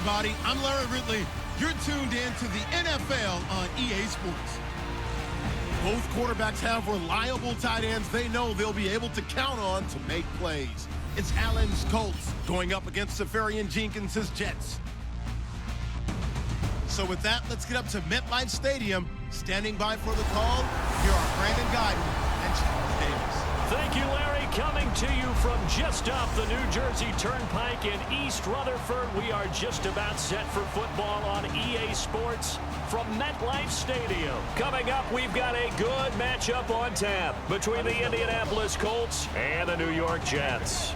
everybody. I'm Larry Ridley. You're tuned in to the NFL on EA Sports. Both quarterbacks have reliable tight ends they know they'll be able to count on to make plays. It's Allen's Colts going up against Safarian Jenkins' Jets. So with that, let's get up to MetLife Stadium. Standing by for the call, here are Brandon Guyton and Charles Davis. Thank you, Larry. Coming to you from just off the New Jersey Turnpike in East Rutherford. We are just about set for football on EA Sports from MetLife Stadium. Coming up, we've got a good matchup on tap between the Indianapolis Colts and the New York Jets.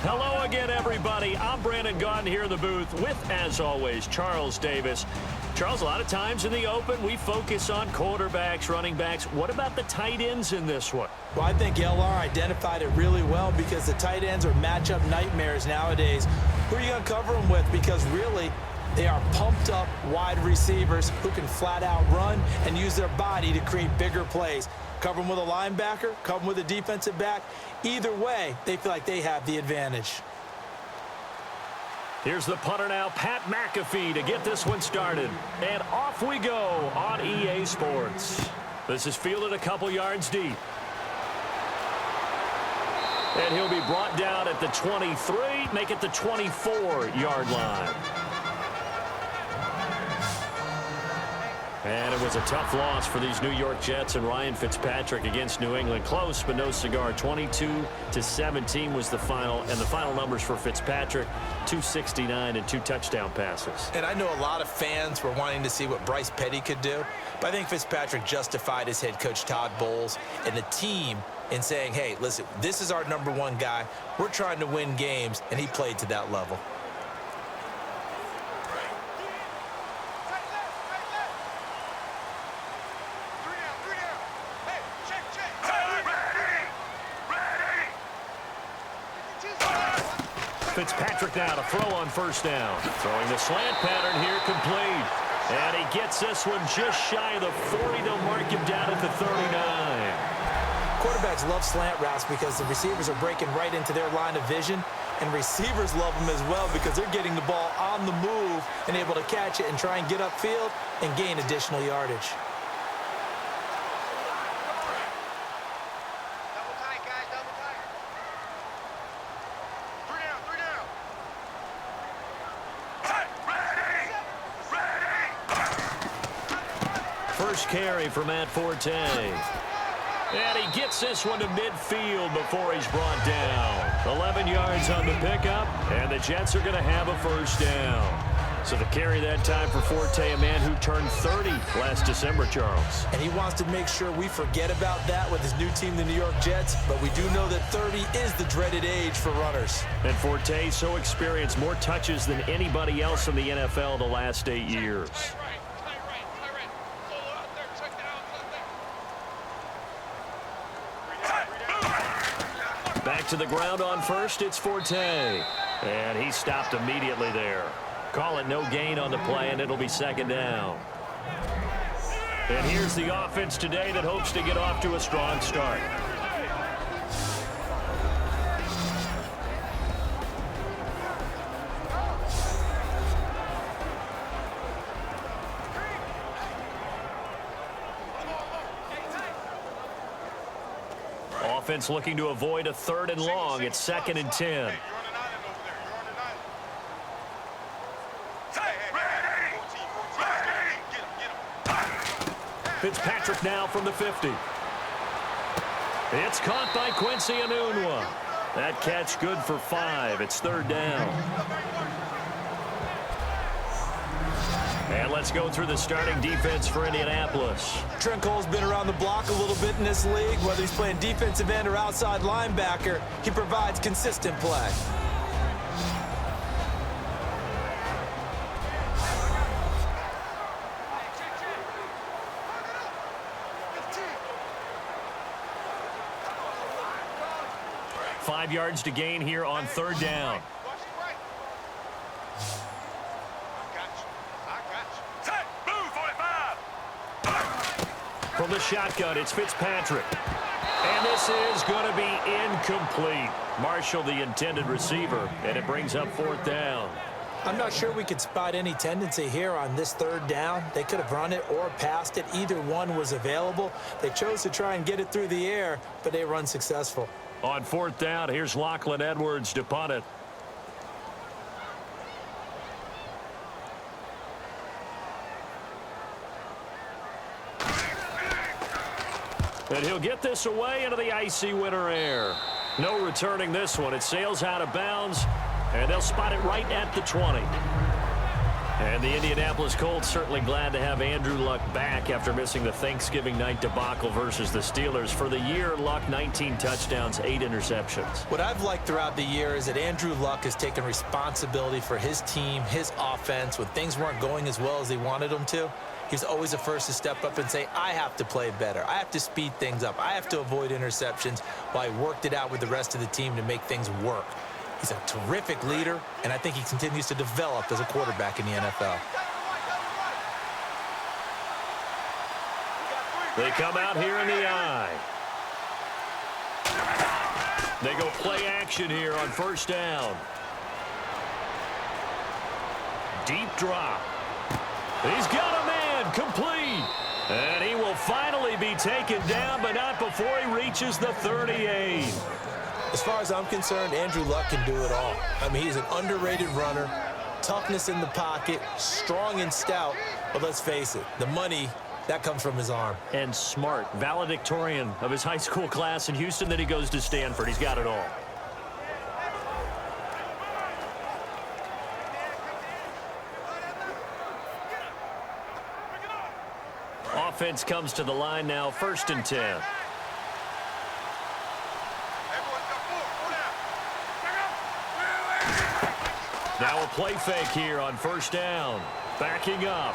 Hello again, everybody. I'm Brandon Guyton here in the booth with, as always, Charles Davis. Charles, a lot of times in the open, we focus on quarterbacks, running backs. What about the tight ends in this one? Well, I think LR identified it really well because the tight ends are matchup nightmares nowadays. Who are you going to cover them with? Because really, they are pumped up wide receivers who can flat out run and use their body to create bigger plays. Cover them with a linebacker, cover them with a defensive back. Either way, they feel like they have the advantage. Here's the punter now, Pat McAfee, to get this one started. And off we go on EA Sports. This is fielded a couple yards deep. And he'll be brought down at the 23, make it the 24-yard line. And it was a tough loss for these New York Jets and Ryan Fitzpatrick against New England. Close, but no cigar. 22-17 was the final, and the final numbers for Fitzpatrick, 269 and 2 touchdown passes. And I know a lot of fans were wanting to see what Bryce Petty could do, but I think Fitzpatrick justified his head coach Todd Bowles and the team in saying, hey, listen, this is our #1 guy. We're trying to win games, and he played to that level. Fitzpatrick now to throw on first down. Throwing the slant pattern here, complete. And he gets this one just shy of the 40. They'll mark him down at the 39. Quarterbacks love slant routes because the receivers are breaking right into their line of vision, and receivers love them as well because they're getting the ball on the move and able to catch it and try and get upfield and gain additional yardage. First carry for Matt Forte. And he gets this one to midfield before he's brought down. 11 yards on the pickup, and the Jets are going to have a first down. So the carry that time for Forte, a man who turned 30 last December, Charles. And he wants to make sure we forget about that with his new team, the New York Jets. But we do know that 30 is the dreaded age for runners. And Forte so experienced, more touches than anybody else in the NFL the last 8 years. Back to the ground on first, it's Forte. And he stopped immediately there. Call it no gain on the play, and it'll be second down. And here's the offense today that hopes to get off to a strong start. Offense looking to avoid a 3rd and long. It's 2nd and 10. Fitzpatrick now from the 50. It's caught by Quincy Enunwa. That catch good for 5. It's 3rd down. And let's go through the starting defense for Indianapolis. Trent Cole's been around the block a little bit in this league. Whether he's playing defensive end or outside linebacker, he provides consistent play. Five yards to gain here on 3rd down. From the shotgun, it's Fitzpatrick. And this is going to be incomplete. Marshall, the intended receiver, and it brings up 4th down. I'm not sure we could spot any tendency here on this third down. They could have run it or passed it. Either one was available. They chose to try and get it through the air, but they were unsuccessful. On fourth down, here's Lachlan Edwards to punt it. And he'll get this away into the icy winter air. No returning this one. It sails out of bounds, and they'll spot it right at the 20. And the Indianapolis Colts certainly glad to have Andrew Luck back after missing the Thanksgiving night debacle versus the Steelers. For the year, Luck, 19 touchdowns, 8 interceptions. What I've liked throughout the year is that Andrew Luck has taken responsibility for his team, his offense. When things weren't going as well as he wanted them to, he's always the first to step up and say, I have to play better. I have to speed things up. I have to avoid interceptions, while he worked it out with the rest of the team to make things work. He's a terrific leader, and I think he continues to develop as a quarterback in the NFL. They come out here in the eye. They go play action here on first down. Deep drop. He's got a man complete. And he will finally be taken down, but not before he reaches the 38. As far as I'm concerned, Andrew Luck can do it all. I mean, he's an underrated runner, toughness in the pocket, strong and stout. But let's face it, the money, that comes from his arm. And smart, valedictorian of his high school class in Houston. Then he goes to Stanford. He's got it all. Offense comes to the line now, 1st and 10. Now a play fake here on first down. Backing up.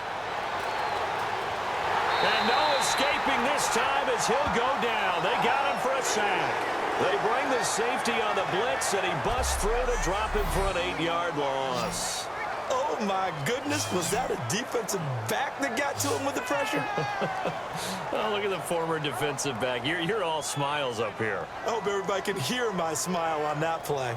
And no escaping this time as he'll go down. They got him for a sack. They bring the safety on the blitz, and he busts through to drop him for an 8-yard loss. Oh, my goodness. Was that a defensive back that got to him with the pressure? Oh, look at the former defensive back. You're all smiles up here. I hope everybody can hear my smile on that play.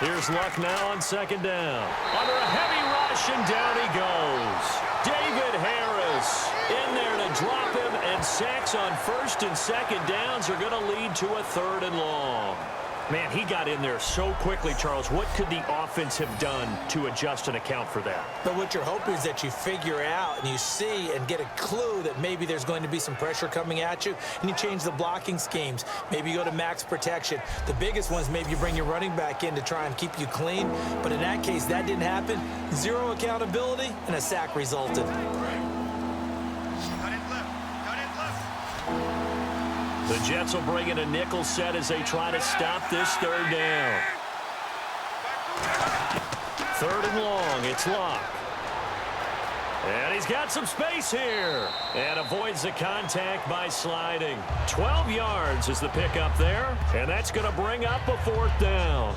Here's Luck now on 2nd down. Under a heavy rush, and down he goes. David Harris in there to drop him, and sacks on 1st and 2nd downs are going to lead to a 3rd and long. Man, he got in there so quickly, Charles. What could the offense have done to adjust and account for that? But what you're hoping is that you figure out and you see and get a clue that maybe there's going to be some pressure coming at you, and you change the blocking schemes. Maybe you go to max protection. The biggest ones, maybe you bring your running back in to try and keep you clean. But in that case, that didn't happen. 0 accountability, and a sack resulted. The Jets will bring in a nickel set as they try to stop this 3rd down. 3rd and long, it's Luck. And he's got some space here. And avoids the contact by sliding. 12 yards is the pickup there. And that's going to bring up a 4th down.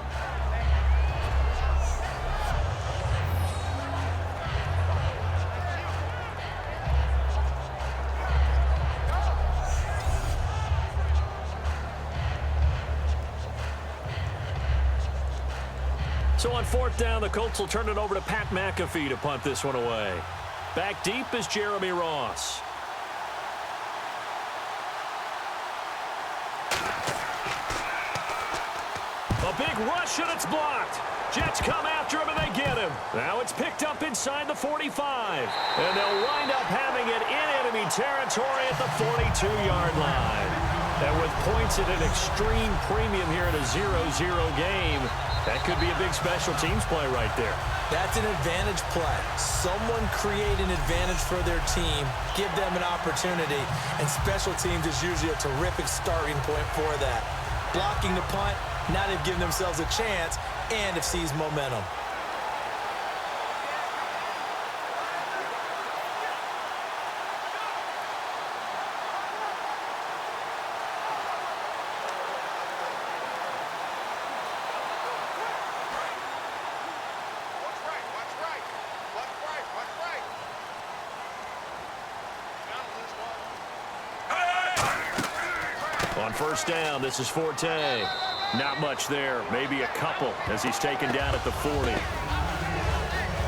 So on 4th down, the Colts will turn it over to Pat McAfee to punt this one away. Back deep is Jeremy Ross. A big rush, and it's blocked. Jets come after him, and they get him. Now it's picked up inside the 45. And they'll wind up having it in enemy territory at the 42-yard line. And with points at an extreme premium here in a 0-0 game, that could be a big special teams play right there. That's an advantage play. Someone create an advantage for their team, give them an opportunity, and special teams is usually a terrific starting point for that. Blocking the punt, now they've given themselves a chance and have seized momentum. On first down, this is Forte. Not much there, maybe a couple as he's taken down at the 40.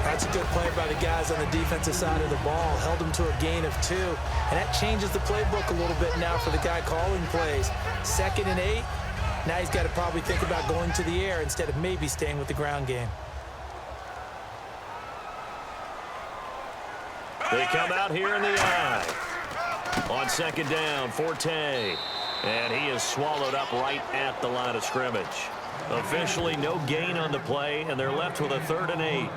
That's a good play by the guys on the defensive side of the ball. Held them to a gain of 2. And that changes the playbook a little bit now for the guy calling plays. 2nd and 8. Now he's got to probably think about going to the air instead of maybe staying with the ground game. They come out here in the eye. On 2nd down, Forte. And he is swallowed up right at the line of scrimmage. Officially no gain on the play, and they're left with a 3rd and 8.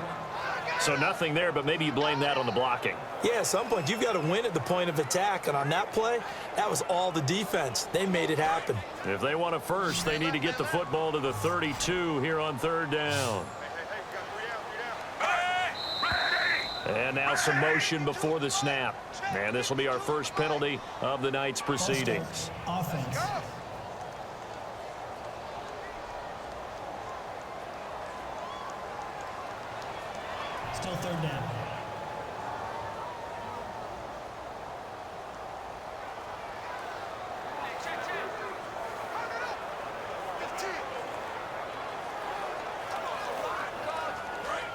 So nothing there, but maybe you blame that on the blocking. Yeah, at some point you've got to win at the point of attack, and on that play, that was all the defense. They made it happen. If they want a first, they need to get the football to the 32 here on 3rd down. And now some motion before the snap. And this will be our first penalty of the night's proceedings. Offense. Still 3rd down.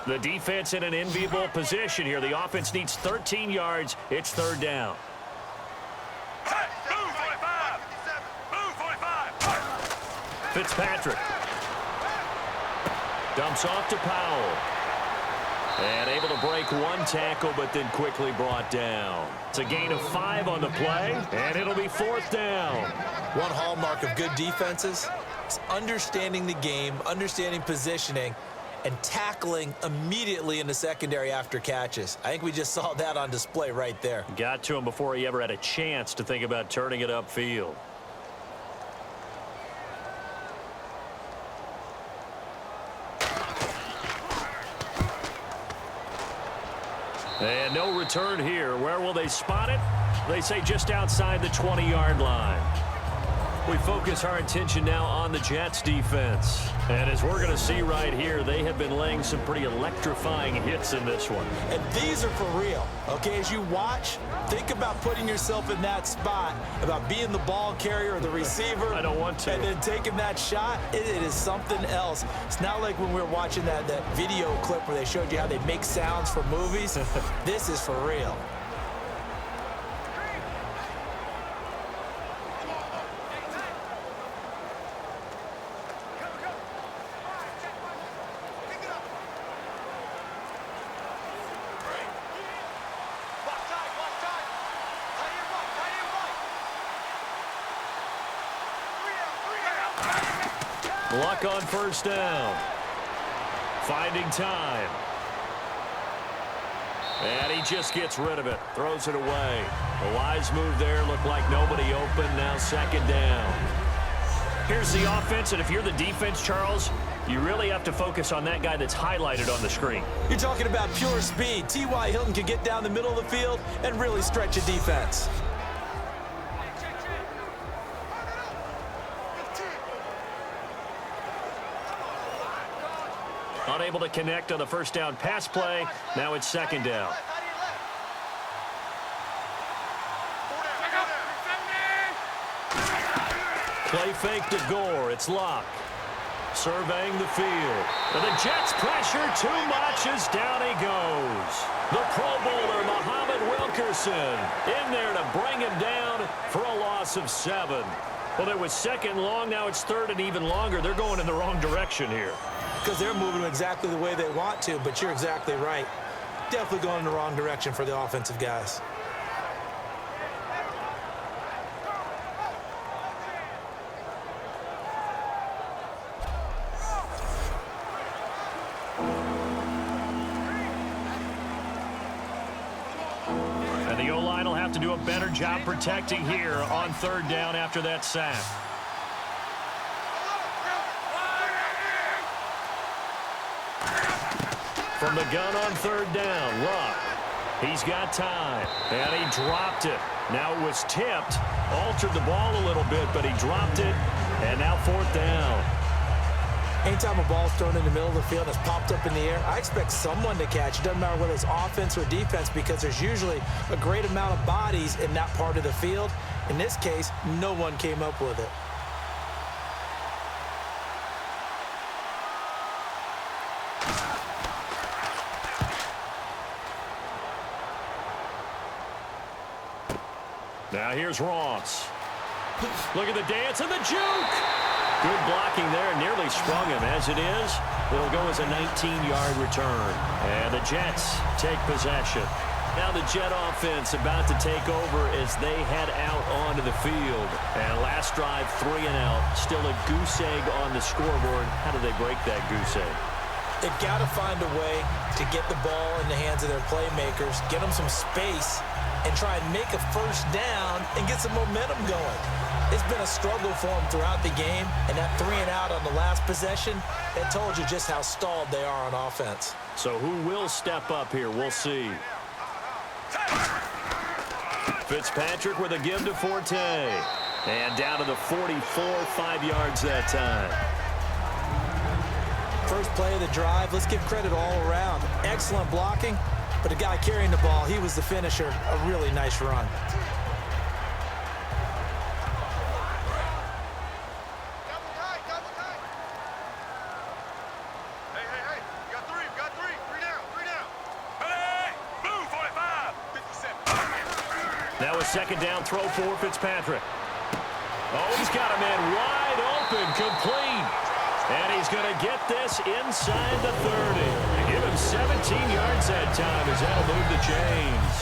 The defense in an enviable position here. The offense needs 13 yards. It's 3rd down. Fitzpatrick. Dumps off to Powell. And able to break 1 tackle, but then quickly brought down. It's a gain of 5 on the play, and it'll be 4th down. One hallmark of good defenses is understanding the game, understanding positioning, and tackling immediately in the secondary after catches. I think we just saw that on display right there. Got to him before he ever had a chance to think about turning it upfield. And no return here. Where will they spot it? They say just outside the 20-yard line. We focus our attention now on the Jets defense. And as we're going to see right here, they have been laying some pretty electrifying hits in this one. And these are for real. Okay, as you watch, think about putting yourself in that spot, about being the ball carrier or the receiver. I don't want to. And then taking that shot, it is something else. It's not like when we were watching that video clip where they showed you how they make sounds for movies. This is for real. Luck on first down. Finding time. And he just gets rid of it. Throws it away. A wise move there. Looked like nobody open. Now 2nd down. Here's the offense, and if you're the defense, Charles, you really have to focus on that guy that's highlighted on the screen. You're talking about pure speed. T.Y. Hilton can get down the middle of the field and really stretch a defense. Unable to connect on the first down pass play. Now it's 2nd down. Play fake to Gore. It's Luck. Surveying the field. And the Jets pressure too much as down he goes. The Pro Bowler, Muhammad Wilkerson, in there to bring him down for a loss of 7. Well, it was 2nd long. Now it's 3rd and even longer. They're going in the wrong direction here. Because they're moving exactly the way they want to, but you're exactly right. Definitely going in the wrong direction for the offensive guys. And the O-line will have to do a better job protecting here on 3rd down after that sack. From the gun on 3rd down, Luck. He's got time, and he dropped it. Now it was tipped, altered the ball a little bit, but he dropped it, and now 4th down. Anytime a ball's thrown in the middle of the field and it's popped up in the air, I expect someone to catch. It doesn't matter whether it's offense or defense because there's usually a great amount of bodies in that part of the field. In this case, no one came up with it. Now here's Ross. Look at the dance and the juke. Good blocking there. Nearly sprung him. As it is, it'll go as a 19-yard return. And the Jets take possession. Now the Jet offense about to take over as they head out onto the field. And last drive, 3 and out. Still a goose egg on the scoreboard. How do they break that goose egg? They've got to find a way to get the ball in the hands of their playmakers, get them some space, and try and make a first down and get some momentum going. It's been a struggle for them throughout the game, and that 3 and out on the last possession, that told you just how stalled they are on offense. So who will step up here? We'll see. Fitzpatrick with a give to Forte. And down to the 44, 5 yards that time. First play of the drive, let's give credit all around. Excellent blocking, but the guy carrying the ball, he was the finisher. A really nice run. Now a second down throw for Fitzpatrick. Oh, he's got a man wide open, complete. And he's going to get this inside the 30. Give him 17 yards that time as that'll move the chains.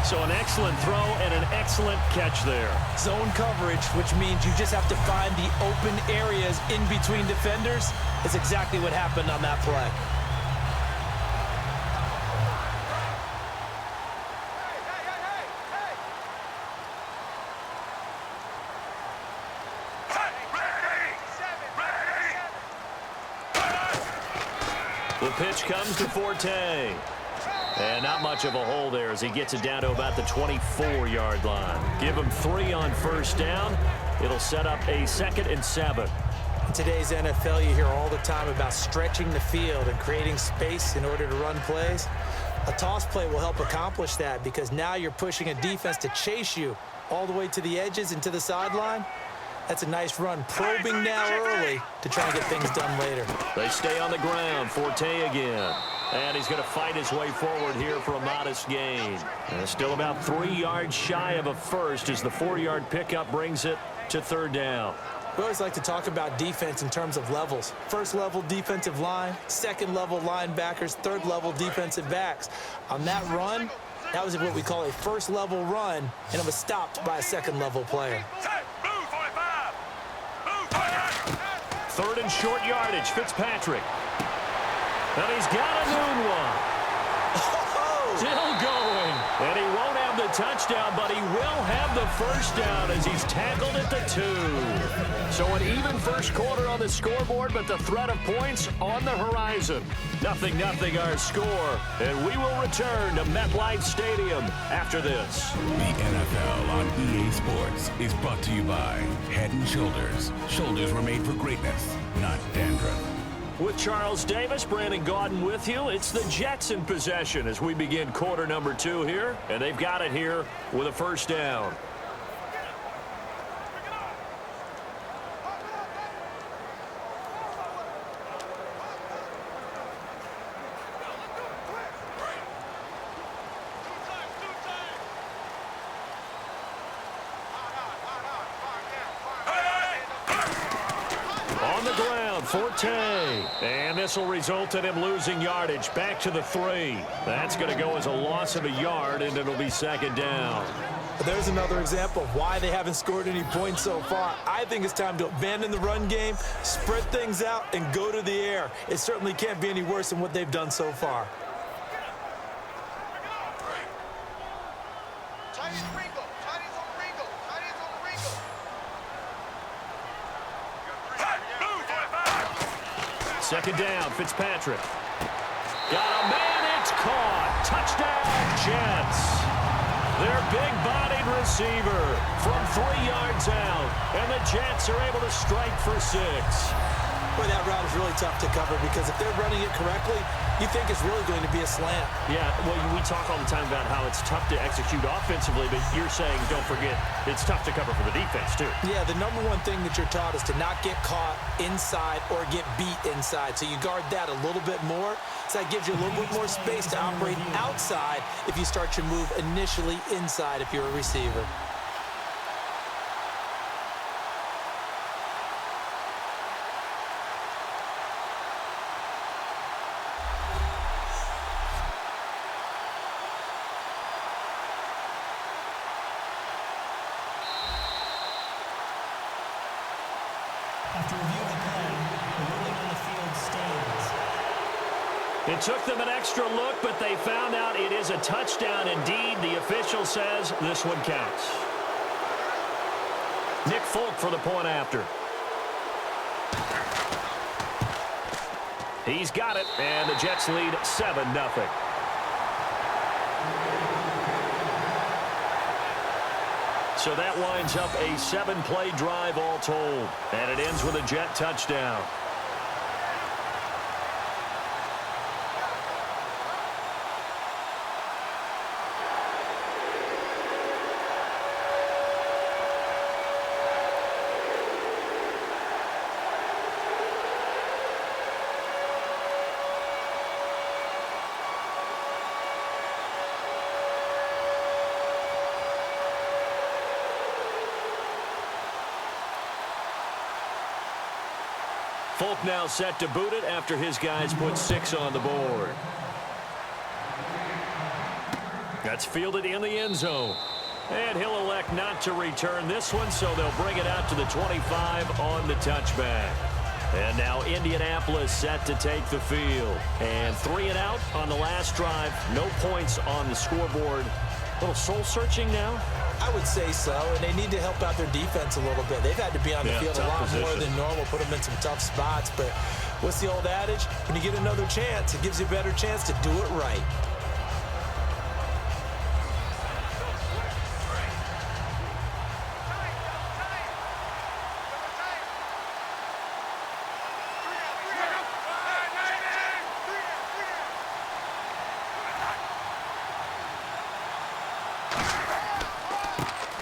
So an excellent throw and an excellent catch there. Zone coverage, which means you just have to find the open areas in between defenders, is exactly what happened on that play. The pitch comes to Forte. And not much of a hole there as he gets it down to about the 24-yard line. Give him 3 on first down. It'll set up a 2nd and 7. In today's NFL, you hear all the time about stretching the field and creating space in order to run plays. A toss play will help accomplish that because now you're pushing a defense to chase you all the way to the edges and to the sideline. That's a nice run, probing now early to try and get things done later. They stay on the ground. Forte again. And he's going to fight his way forward here for a modest gain. And still about 3 yards shy of a first as the 4-yard pickup brings it to 3rd down. We always like to talk about defense in terms of levels. 1st level defensive line, 2nd level linebackers, 3rd level defensive backs. On that run, that was what we call a 1st level run, and it was stopped by a 2nd level player. 3rd and short yardage, Fitzpatrick. And he's got a noon one. Still going. And he won't have the touchdown, but he will have the first down as he's tackled at the 2. So an even first quarter on the scoreboard, but the threat of points on the horizon. 0-0 our score. And we will return to MetLife Stadium after this. The NFL on EA Sports is brought to you by Head & Shoulders. Shoulders were made for greatness, not dandruff. With Charles Davis, Brandon Gaudin with you. It's the Jets in possession as we begin quarter number 2 here. And they've got it here with a first down. On the ground, Forte. And this will result in him losing yardage back to the 3. That's going to go as a loss of a yard, and it'll be 2nd down. There's another example of why they haven't scored any points so far. I think it's time to abandon the run game, spread things out, and go to the air. It certainly can't be any worse than what they've done so far. Second down, Fitzpatrick. Got a man, it's caught. Touchdown, Jets. Their big-bodied receiver from 3 yards out. And the Jets are able to strike for 6. Well, that route is really tough to cover because if they're running it correctly, you think it's really going to be a slant. Yeah, well, we talk all the time about how it's tough to execute offensively, but you're saying, don't forget, it's tough to cover for the defense, too. Yeah, the number one thing that you're taught is to not get caught inside or get beat inside. So you guard that a little bit more. So that gives you a little bit more space to operate outside if you start your move initially inside if you're a receiver. After review of the play, the ruling on the field stands. It took them an extra look, but they found out it is a touchdown indeed. The official says this one counts. Nick Folk for the point after. He's got it, and the Jets lead 7-0. So that winds up a 7-play drive all told, and it ends with a Jet touchdown. Folk now set to boot it after his guys put 6 on the board. That's fielded in the end zone. And he'll elect not to return this one, so they'll bring it out to the 25 on the touchback. And now Indianapolis set to take the field. And 3 and out on the last drive. No points on the scoreboard. A little soul-searching now. I would say so, and they need to help out their defense a little bit. They've had to be on the field a lot more than normal, put them in some tough spots. But what's the old adage? When you get another chance, it gives you a better chance to do it right.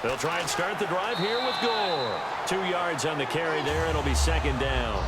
They'll try and start the drive here with Gore. 2 yards on the carry there. It'll be second down.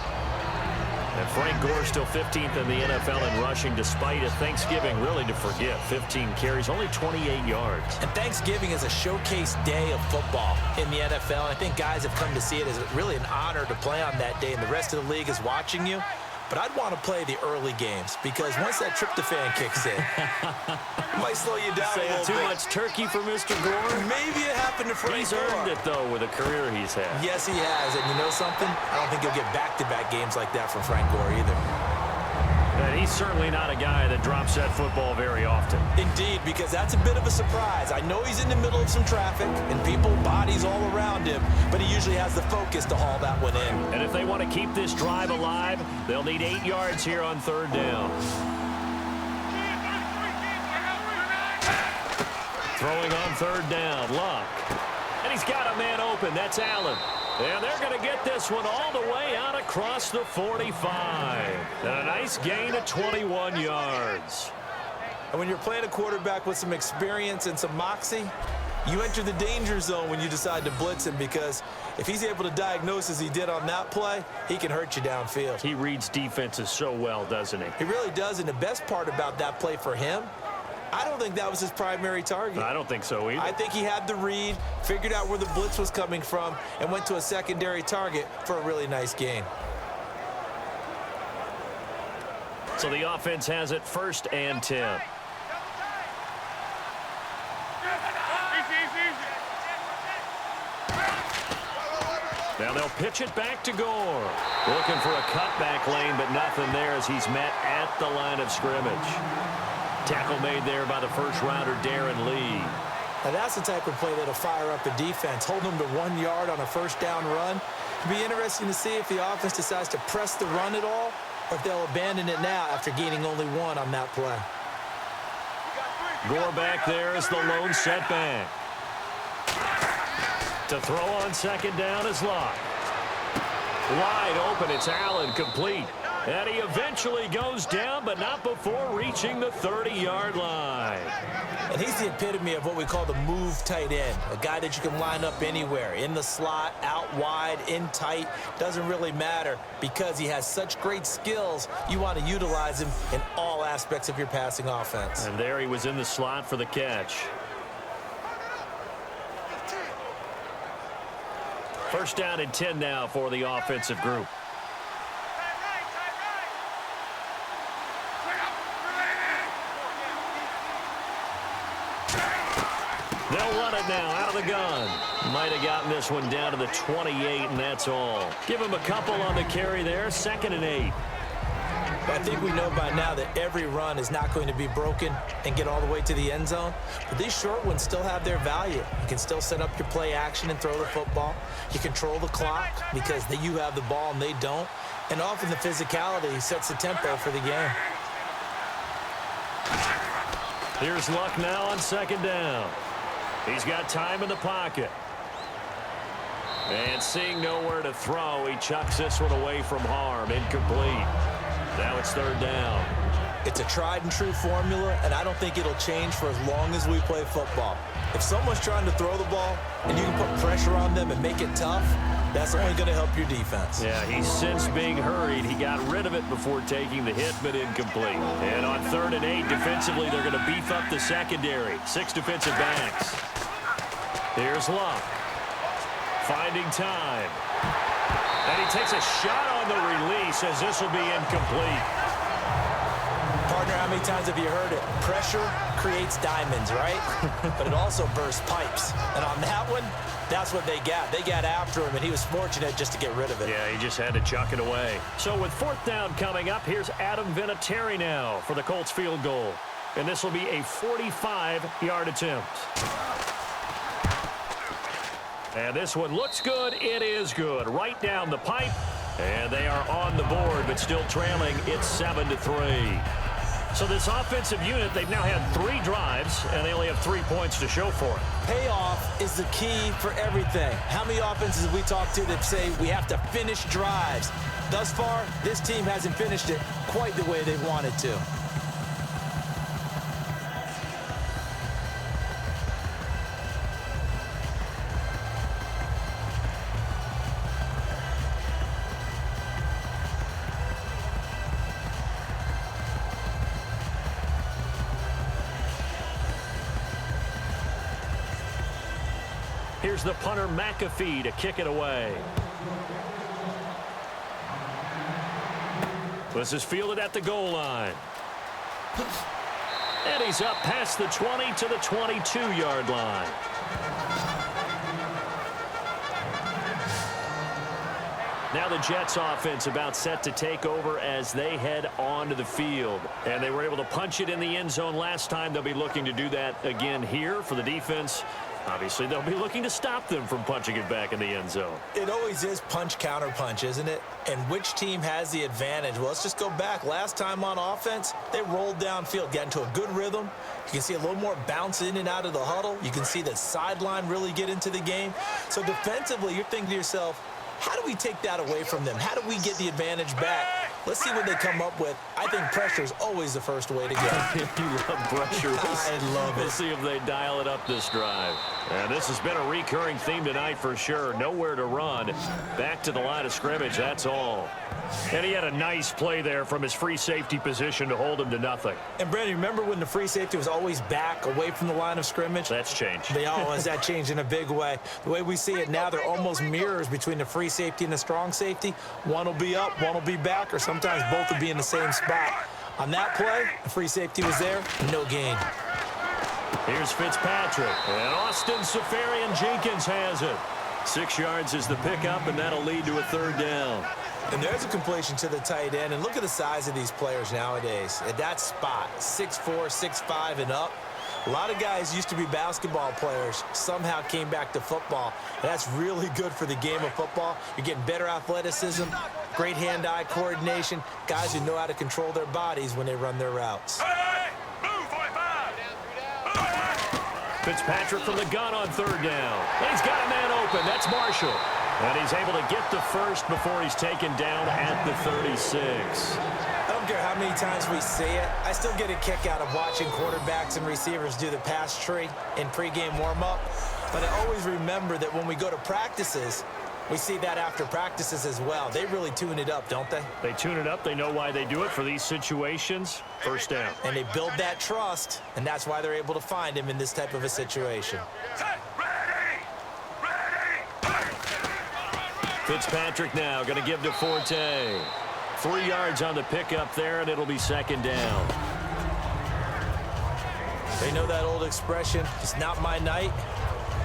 And Frank Gore still 15th in the NFL in rushing despite a Thanksgiving really to forget. 15 carries, only 28 yards. And Thanksgiving is a showcase day of football in the NFL. I think guys have come to see it as really an honor to play on that day, and the rest of the league is watching you. But I'd want to play the early games because once that tryptophan kicks in, it might slow you down a little bit. Too much turkey for Mr. Gore? Maybe it happened to Frank Gore. He's earned it, though, with a career he's had. Yes, he has. And you know something? I don't think you'll get back-to-back games like that from Frank Gore either. And he's certainly not a guy that drops that football very often. Indeed, because that's a bit of a surprise. I know he's in the middle of some traffic and people, bodies all around him, but he usually has the focus to haul that one in. And if they want to keep this drive alive, they'll need 8 yards here on third down. Throwing on third down, Luck. And he's got a man open. That's Allen. And they're going to get this one all the way out across the 45. And a nice gain of 21 yards. And when you're playing a quarterback with some experience and some moxie, you enter the danger zone when you decide to blitz him, because if he's able to diagnose as he did on that play, he can hurt you downfield. He reads defenses so well, doesn't he? He really does, and the best part about that play for him, I don't think that was his primary target. I don't think so either. I think he had the read, figured out where the blitz was coming from, and went to a secondary target for a really nice gain. So the offense has it 1st and 10. Now they'll pitch it back to Gore. Looking for a cutback lane, but nothing there as he's met at the line of scrimmage. Tackle made there by the first-rounder, Darren Lee. Now that's the type of play that'll fire up a defense. Hold them to 1 yard on a first-down run. It'll be interesting to see if the offense decides to press the run at all, or if they'll abandon it now after gaining only 1 on that play. Gore back there is the lone setback. To throw on second down is Locke. Wide open, it's Allen, complete. And he eventually goes down, but not before reaching the 30-yard line. And he's the epitome of what we call the move tight end, a guy that you can line up anywhere, in the slot, out wide, in tight, doesn't really matter because he has such great skills. You want to utilize him in all aspects of your passing offense. And there he was in the slot for the catch. First down and 10 now for the offensive group. They'll run it now out of the gun. Might have gotten this one down to the 28, and that's all. Give him a couple on the carry there. 2nd and 8. I think we know by now that every run is not going to be broken and get all the way to the end zone. But these short ones still have their value. You can still set up your play action and throw the football. You control the clock because you have the ball and they don't. And often the physicality sets the tempo for the game. Here's Luck now on 2nd down. He's got time in the pocket. And seeing nowhere to throw, he chucks this one away from harm. Incomplete. Now it's 3rd down. It's a tried and true formula, and I don't think it'll change for as long as we play football. If someone's trying to throw the ball and you can put pressure on them and make it tough, that's only going to help your defense. Yeah, he's since being hurried. He got rid of it before taking the hit, but incomplete. And on 3rd and 8, defensively, they're going to beef up the secondary. 6 defensive backs. Here's Luck. Finding time. And he takes a shot on the release as this will be incomplete. Partner, how many times have you heard it? Pressure creates diamonds, right? But it also bursts pipes. And on that one, that's what they got. They got after him, and he was fortunate just to get rid of it. Yeah, he just had to chuck it away. So with 4th down coming up, here's Adam Vinatieri now for the Colts field goal. And this will be a 45-yard attempt. And this one looks good. It is good. Right down the pipe. And they are on the board, but still trailing. It's 7-3. So this offensive unit, they've now had 3 drives, and they only have 3 points to show for it. Payoff is the key for everything. How many offenses have we talked to that say we have to finish drives? Thus far, this team hasn't finished it quite the way they wanted to. Here's the punter, McAfee, to kick it away. This is fielded at the goal line. And he's up past the 20 to the 22-yard line. Now the Jets offense about set to take over as they head onto the field. And they were able to punch it in the end zone last time. They'll be looking to do that again here for the defense. Obviously, they'll be looking to stop them from punching it back in the end zone. It always is punch, counter punch, isn't it? And which team has the advantage? Well, let's just go back. Last time on offense, they rolled downfield, got into a good rhythm. You can see a little more bounce in and out of the huddle. You can see the sideline really get into the game. So defensively, you're thinking to yourself, how do we take that away from them? How do we get the advantage back? Let's see what they come up with. I think pressure is always the first way to go. You love pressure. I love it. We'll see if they dial it up this drive. And this has been a recurring theme tonight for sure. Nowhere to run. Back to the line of scrimmage, that's all. And he had a nice play there from his free safety position to hold him to nothing. And, Brandon, remember when the free safety was always back away from the line of scrimmage? That's changed. They always that changed in a big way. The way we see it now, they're almost mirrors between the free safety and the strong safety. One will be up, one will be back, or sometimes both will be in the same spot. On that play, the free safety was there, no gain. Here's Fitzpatrick, and Austin Safarian-Jenkins has it. 6 yards is the pickup, and that'll lead to a 3rd down. And there's a completion to the tight end. And look at the size of these players nowadays. At that spot, 6'4", 6'5", and up. A lot of guys used to be basketball players, somehow came back to football. And that's really good for the game of football. You're getting better athleticism, great hand-eye coordination, guys who know how to control their bodies when they run their routes. Fitzpatrick from the gun on third down. And he's got a man open. That's Marshall. And he's able to get the first before he's taken down at the 36. I don't care how many times we see it. I still get a kick out of watching quarterbacks and receivers do the pass tree in pregame warm-up. But I always remember that when we go to practices, we see that after practices as well. They really tune it up, don't they? They tune it up. They know why they do it for these situations. First down. And they build that trust, and that's why they're able to find him in this type of a situation. Fitzpatrick now going to give to Forte. 3 yards on the pickup there, and it'll be second down. They know that old expression, it's not my night.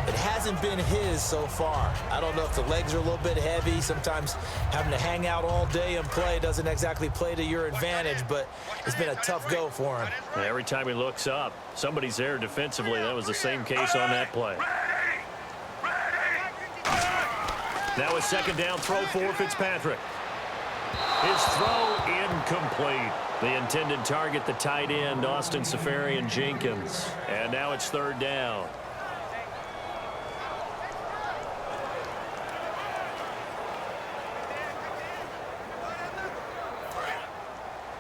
It hasn't been his so far. I don't know if the legs are a little bit heavy. Sometimes having to hang out all day and play doesn't exactly play to your advantage, but it's been a tough go for him. And every time he looks up, somebody's there defensively. That was the same case on that play. Now a second down throw for Fitzpatrick. His throw incomplete. The intended target, the tight end, Austin Safarian-Jenkins. And now it's third down.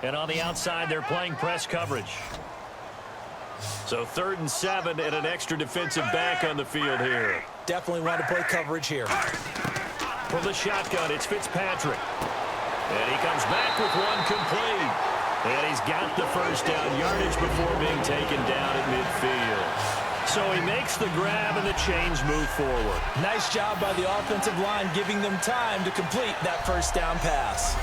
And on the outside, they're playing press coverage. So 3rd and 7 and an extra defensive back on the field here. Definitely want to play coverage here. From the shotgun, it's Fitzpatrick. And he comes back with one complete. And he's got the first down yardage before being taken down at midfield. So he makes the grab and the chains move forward. Nice job by the offensive line giving them time to complete that first down pass.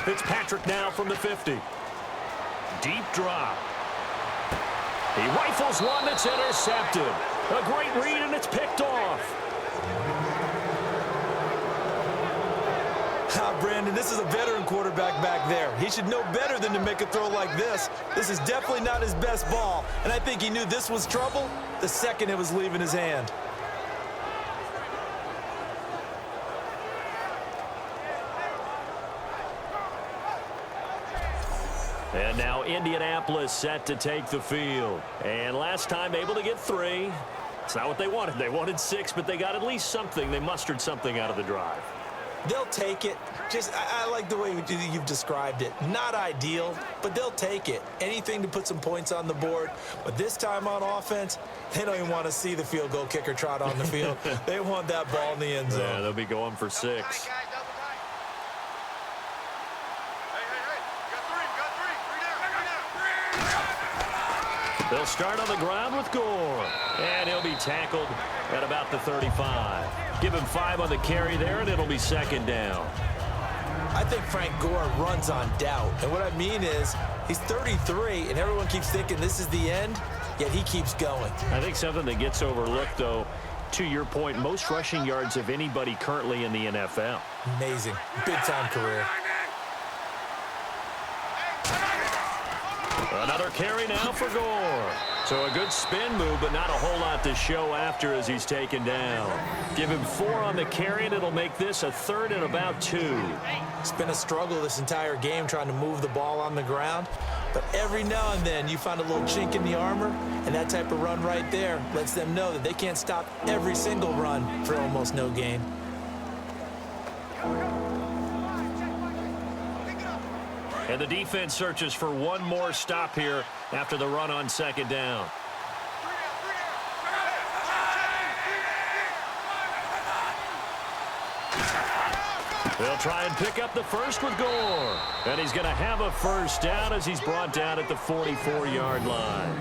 Fitzpatrick now from the 50. Deep drop. He rifles one that's intercepted. A great read, and it's picked off. Brandon, this is a veteran quarterback back there. He should know better than to make a throw like this. This is definitely not his best ball, and I think he knew this was trouble the second it was leaving his hand. And now Indianapolis set to take the field. And last time able to get 3. It's not what they wanted. They wanted 6, but they got at least something. They mustered something out of the drive. They'll take it. I like the way you've described it. Not ideal, but they'll take it. Anything to put some points on the board. But this time on offense, they don't even want to see the field goal kicker trot on the field. They want that ball in the end zone. Yeah, they'll be going for 6. They'll start on the ground with Gore. And he'll be tackled at about the 35. Give him 5 on the carry there, and it'll be second down. I think Frank Gore runs on doubt. And what I mean is, he's 33, and everyone keeps thinking this is the end, yet he keeps going. I think something that gets overlooked, though, to your point, most rushing yards of anybody currently in the NFL. Amazing. Big-time career. Another carry now for Gore. So a good spin move, but not a whole lot to show after as he's taken down. Give him 4 on the carry, and it'll make this a 3rd and about 2. It's been a struggle this entire game trying to move the ball on the ground. But every now and then you find a little chink in the armor, and that type of run right there lets them know that they can't stop every single run for almost no gain. And the defense searches for one more stop here after the run on second down. They'll try and pick up the first with Gore. And he's going to have a first down as he's brought down at the 44-yard line.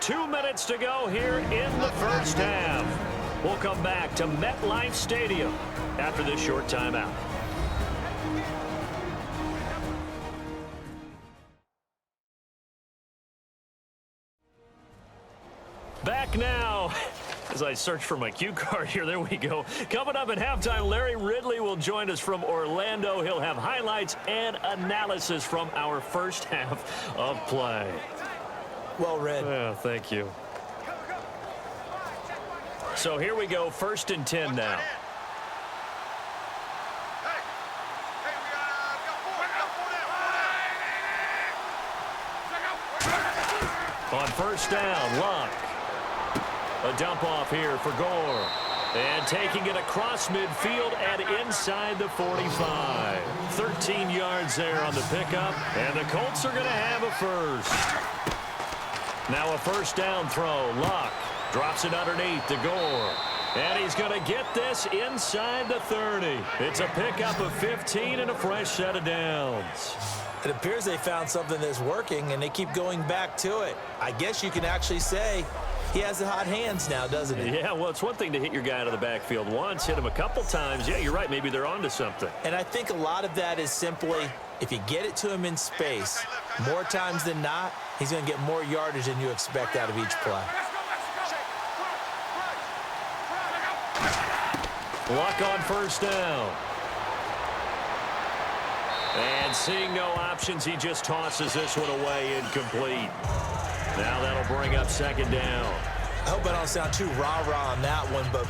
Two minutes to go here in the first half. We'll come back to MetLife Stadium after this short timeout. Back now. As I search for my cue card here, there we go. Coming up at halftime, Larry Ridley will join us from Orlando. He'll have highlights and analysis from our first half of play. Well read. Yeah, thank you. So here we go, 1st and 10 now. On 1st down, Luck. A dump off here for Gore. And taking it across midfield and inside the 45. 13 yards there on the pickup. And the Colts are going to have a first. Now a 1st down throw. Luck drops it underneath to Gore. And he's going to get this inside the 30. It's a pickup of 15 and a fresh set of downs. It appears they found something that's working, and they keep going back to it. I guess you can actually say he has the hot hands now, doesn't he? Yeah, well, it's one thing to hit your guy out of the backfield once, hit him a couple times. Yeah, you're right. Maybe they're onto something. And I think a lot of that is simply if you get it to him in space, more times than not, he's going to get more yardage than you expect out of each play. Luck on 1st down. And seeing no options, he just tosses this one away incomplete. Now that'll bring up 2nd down. I hope I don't sound too rah-rah on that one, but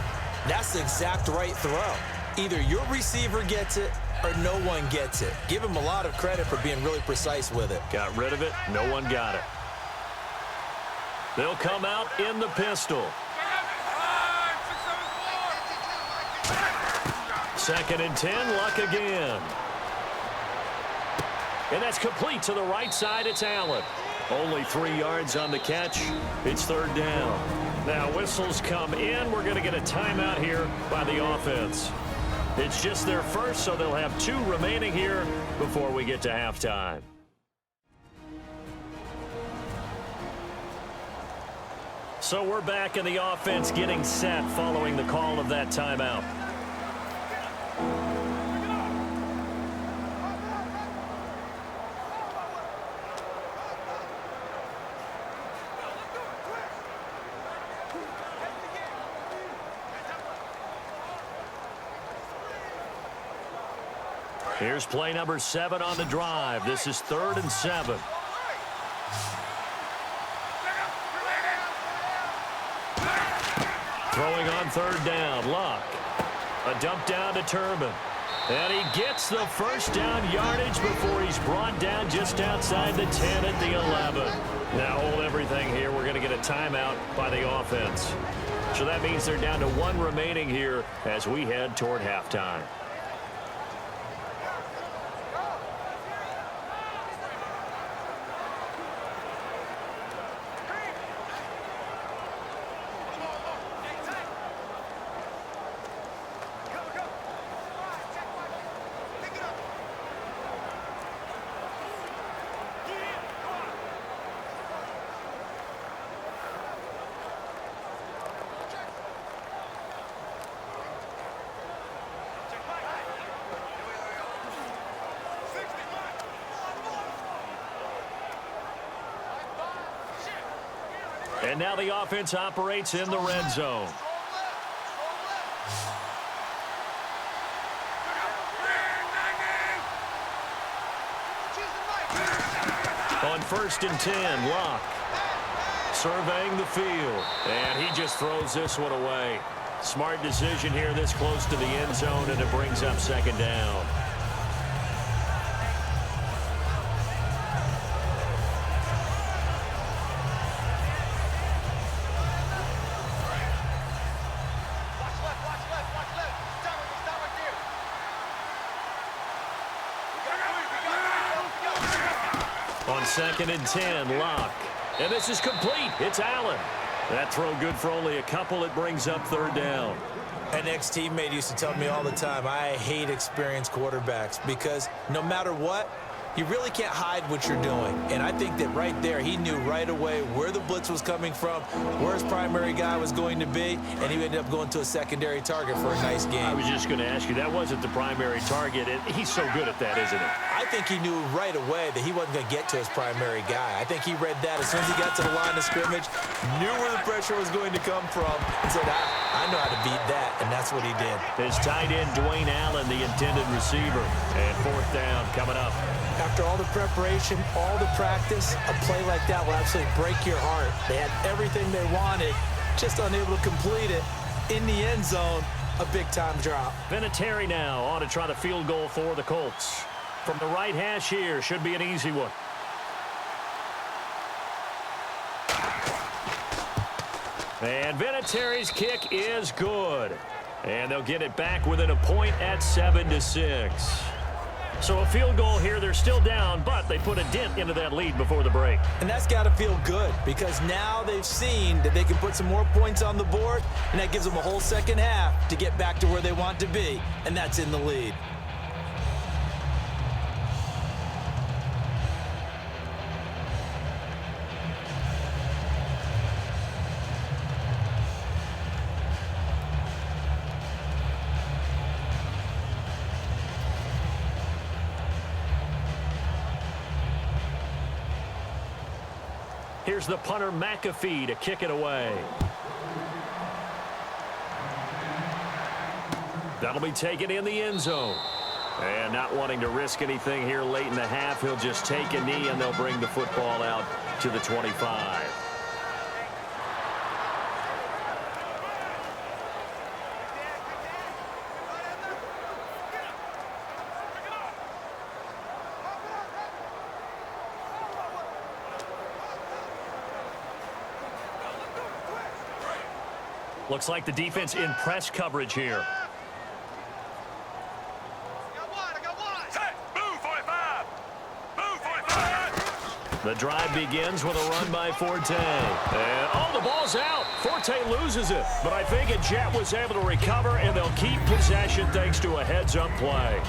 that's the exact right throw. Either your receiver gets it or no one gets it. Give him a lot of credit for being really precise with it. Got rid of it. No one got it. They'll come out in the pistol. 2nd and 10, Luck again. And that's complete to the right side. It's Allen. Only 3 yards on the catch. It's 3rd down. Now whistles come in. We're going to get a timeout here by the offense. It's just their first, so they'll have 2 remaining here before we get to halftime. So we're back in the offense getting set following the call of that timeout. Here's play number 7 on the drive. This is 3rd and 7. Throwing on 3rd down, Luck. A dump down to Turbin. And he gets the 1st down yardage before he's brought down just outside the 10 at the 11. Now hold everything here. We're going to get a timeout by the offense. So that means they're down to 1 remaining here as we head toward halftime. And now the offense operates in the red zone. On 1st and 10, Luck surveying the field. And he just throws this one away. Smart decision here this close to the end zone, and it brings up 2nd down. On 2nd and 10, Luck. And this is complete. It's Allen. That throw good for only a couple. It brings up 3rd down. An ex-teammate used to tell me all the time, I hate experienced quarterbacks because no matter what, you really can't hide what you're doing. And I think that right there, he knew right away where the blitz was coming from, where his primary guy was going to be, and he ended up going to a secondary target for a nice game. I was just going to ask you, that wasn't the primary target. He's so good at that, isn't he? I think he knew right away that he wasn't going to get to his primary guy. I think he read that as soon as he got to the line of scrimmage, knew where the pressure was going to come from, and said, I know how to beat that, and that's what he did. His tight end, Dwayne Allen, the intended receiver. And fourth down coming up. After all the preparation, all the practice, a play like that will absolutely break your heart. They had everything they wanted, just unable to complete it. In the end zone, a big-time drop. Vinatieri now on to try the field goal for the Colts. From the right hash here, should be an easy one. And Vinatieri's kick is good. And they'll get it back within a point at 7-6. So a field goal here, they're still down, but they put a dent into that lead before the break. And that's got to feel good because now they've seen that they can put some more points on the board, and that gives them a whole second half to get back to where they want to be, and that's in the lead. Here's the punter, McAfee, to kick it away. That'll be taken in the end zone. And not wanting to risk anything here late in the half, he'll just take a knee, and they'll bring the football out to the 25. Looks like the defense in press coverage here. The drive begins with a run by Forte. And, oh, the ball's out. Forte loses it. But I think Jet was able to recover, and they'll keep possession thanks to a heads-up play.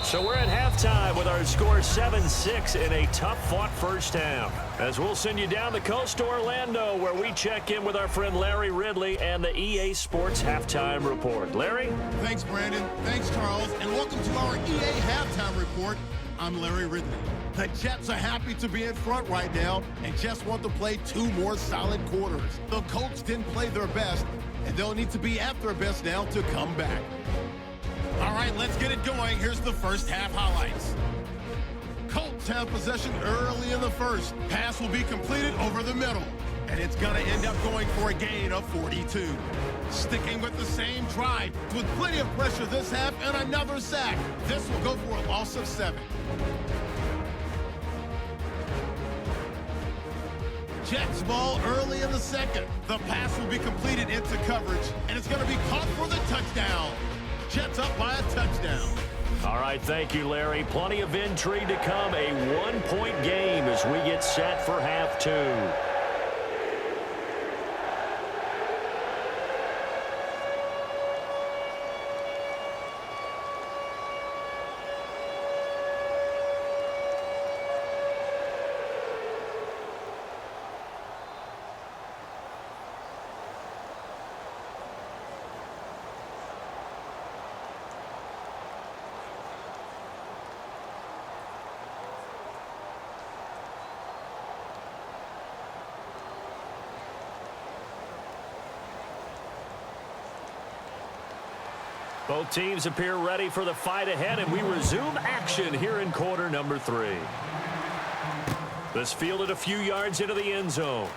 So we're at halftime with our score 7-6 in a tough-fought first half. As we'll send you down the coast to Orlando, where we check in with our friend Larry Ridley and the EA Sports Halftime Report. Larry? Thanks, Brandon. Thanks, Charles. And welcome to our EA Halftime Report. I'm Larry Ridley. The Jets are happy to be in front right now and just want to play 2 more solid quarters. The Colts didn't play their best, and they'll need to be at their best now to come back. All right, let's get it going. Here's the first half highlights. Colts have possession early in the first. Pass will be completed over the middle, and it's going to end up going for a gain of 42. Sticking with the same drive with plenty of pressure this half and another sack. This will go for a loss of 7. Jets ball early in the second. The pass will be completed into coverage, and it's going to be caught for the touchdown. Jets up by a touchdown. All right, thank you, Larry. Plenty of intrigue to come. A 1-point game as we get set for half 2. Both teams appear ready for the fight ahead, and we resume action here in quarter number 3. This fielded a few yards into the end zone.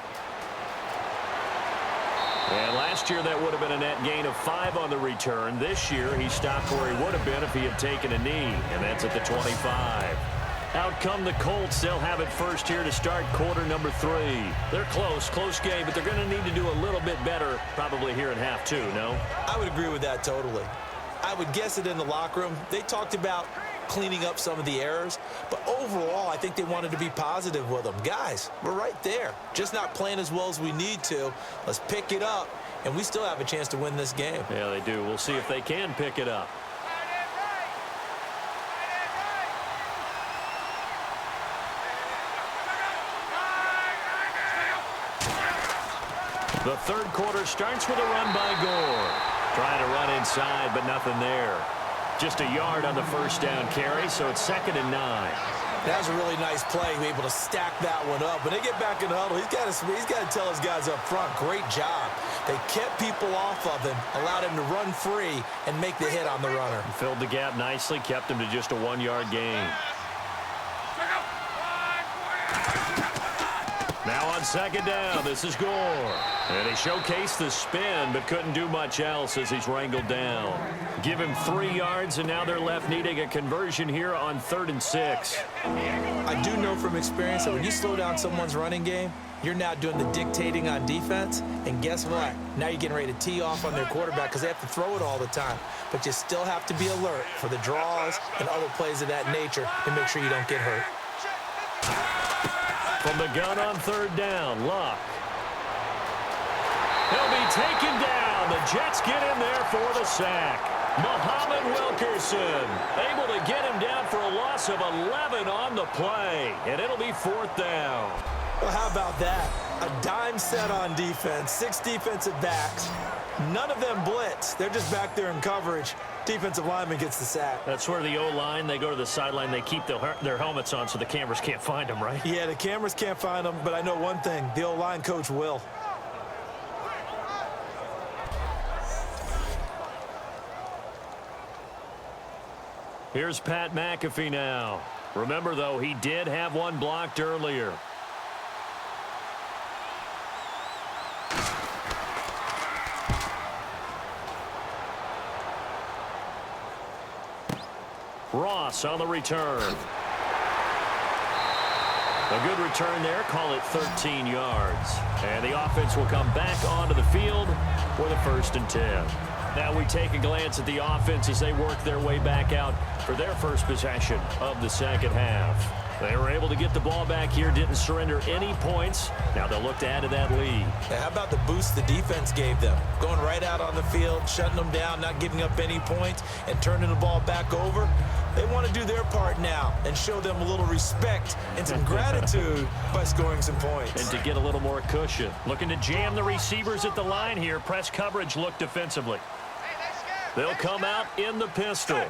And last year that would have been a net gain of 5 on the return. This year he stopped where he would have been if he had taken a knee, and that's at the 25. Out come the Colts. They'll have it first here to start quarter number 3. They're close game, but they're going to need to do a little bit better probably here in half 2, no? I would agree with that totally. I would guess it in the locker room. They talked about cleaning up some of the errors. But overall, I think they wanted to be positive with them. Guys, we're right there. Just not playing as well as we need to. Let's pick it up, and we still have a chance to win this game. Yeah, they do. We'll see if they can pick it up. The third quarter starts with a run by Gore. Trying to run inside, but nothing there. Just a yard on the first down carry, so it's 2nd and 9. That was a really nice play, able to stack that one up. When they get back in the huddle, he's got to tell his guys up front, great job. They kept people off of him, allowed him to run free and make the hit on the runner. Filled the gap nicely, kept him to just a 1-yard gain. Now on 2nd down, this is Gore. And he showcased the spin, but couldn't do much else as he's wrangled down. Give him 3 yards, and now they're left needing a conversion here on 3rd and 6. I do know from experience that when you slow down someone's running game, you're now doing the dictating on defense. And guess what? Now you're getting ready to tee off on their quarterback because they have to throw it all the time. But you still have to be alert for the draws and other plays of that nature to make sure you don't get hurt. From the gun on 3rd down, Luck. He'll be taken down. The Jets get in there for the sack. Muhammad Wilkerson able to get him down for a loss of 11 on the play. And it'll be 4th down. Well, how about that? A dime set on defense, 6 defensive backs. None of them blitz. They're just back there in coverage. Defensive lineman gets the sack. That's where the O-line, they go to the sideline, they keep their helmets on so the cameras can't find them, right? Yeah, the cameras can't find them, but I know one thing. The O-line coach will. Here's Pat McAfee now. Remember, though, he did have one blocked earlier. Ross on the return. A good return there. Call it 13 yards. And the offense will come back onto the field with a 1st and 10. Now we take a glance at the offense as they work their way back out for their first possession of the 2nd half. They were able to get the ball back here, didn't surrender any points. Now they'll look to add to that lead. Yeah, how about the boost the defense gave them? Going right out on the field, shutting them down, not giving up any points, and turning the ball back over. They want to do their part now and show them a little respect and some gratitude by scoring some points. And to get a little more cushion. Looking to jam the receivers at the line here. Press coverage look defensively. They'll come out in the pistol.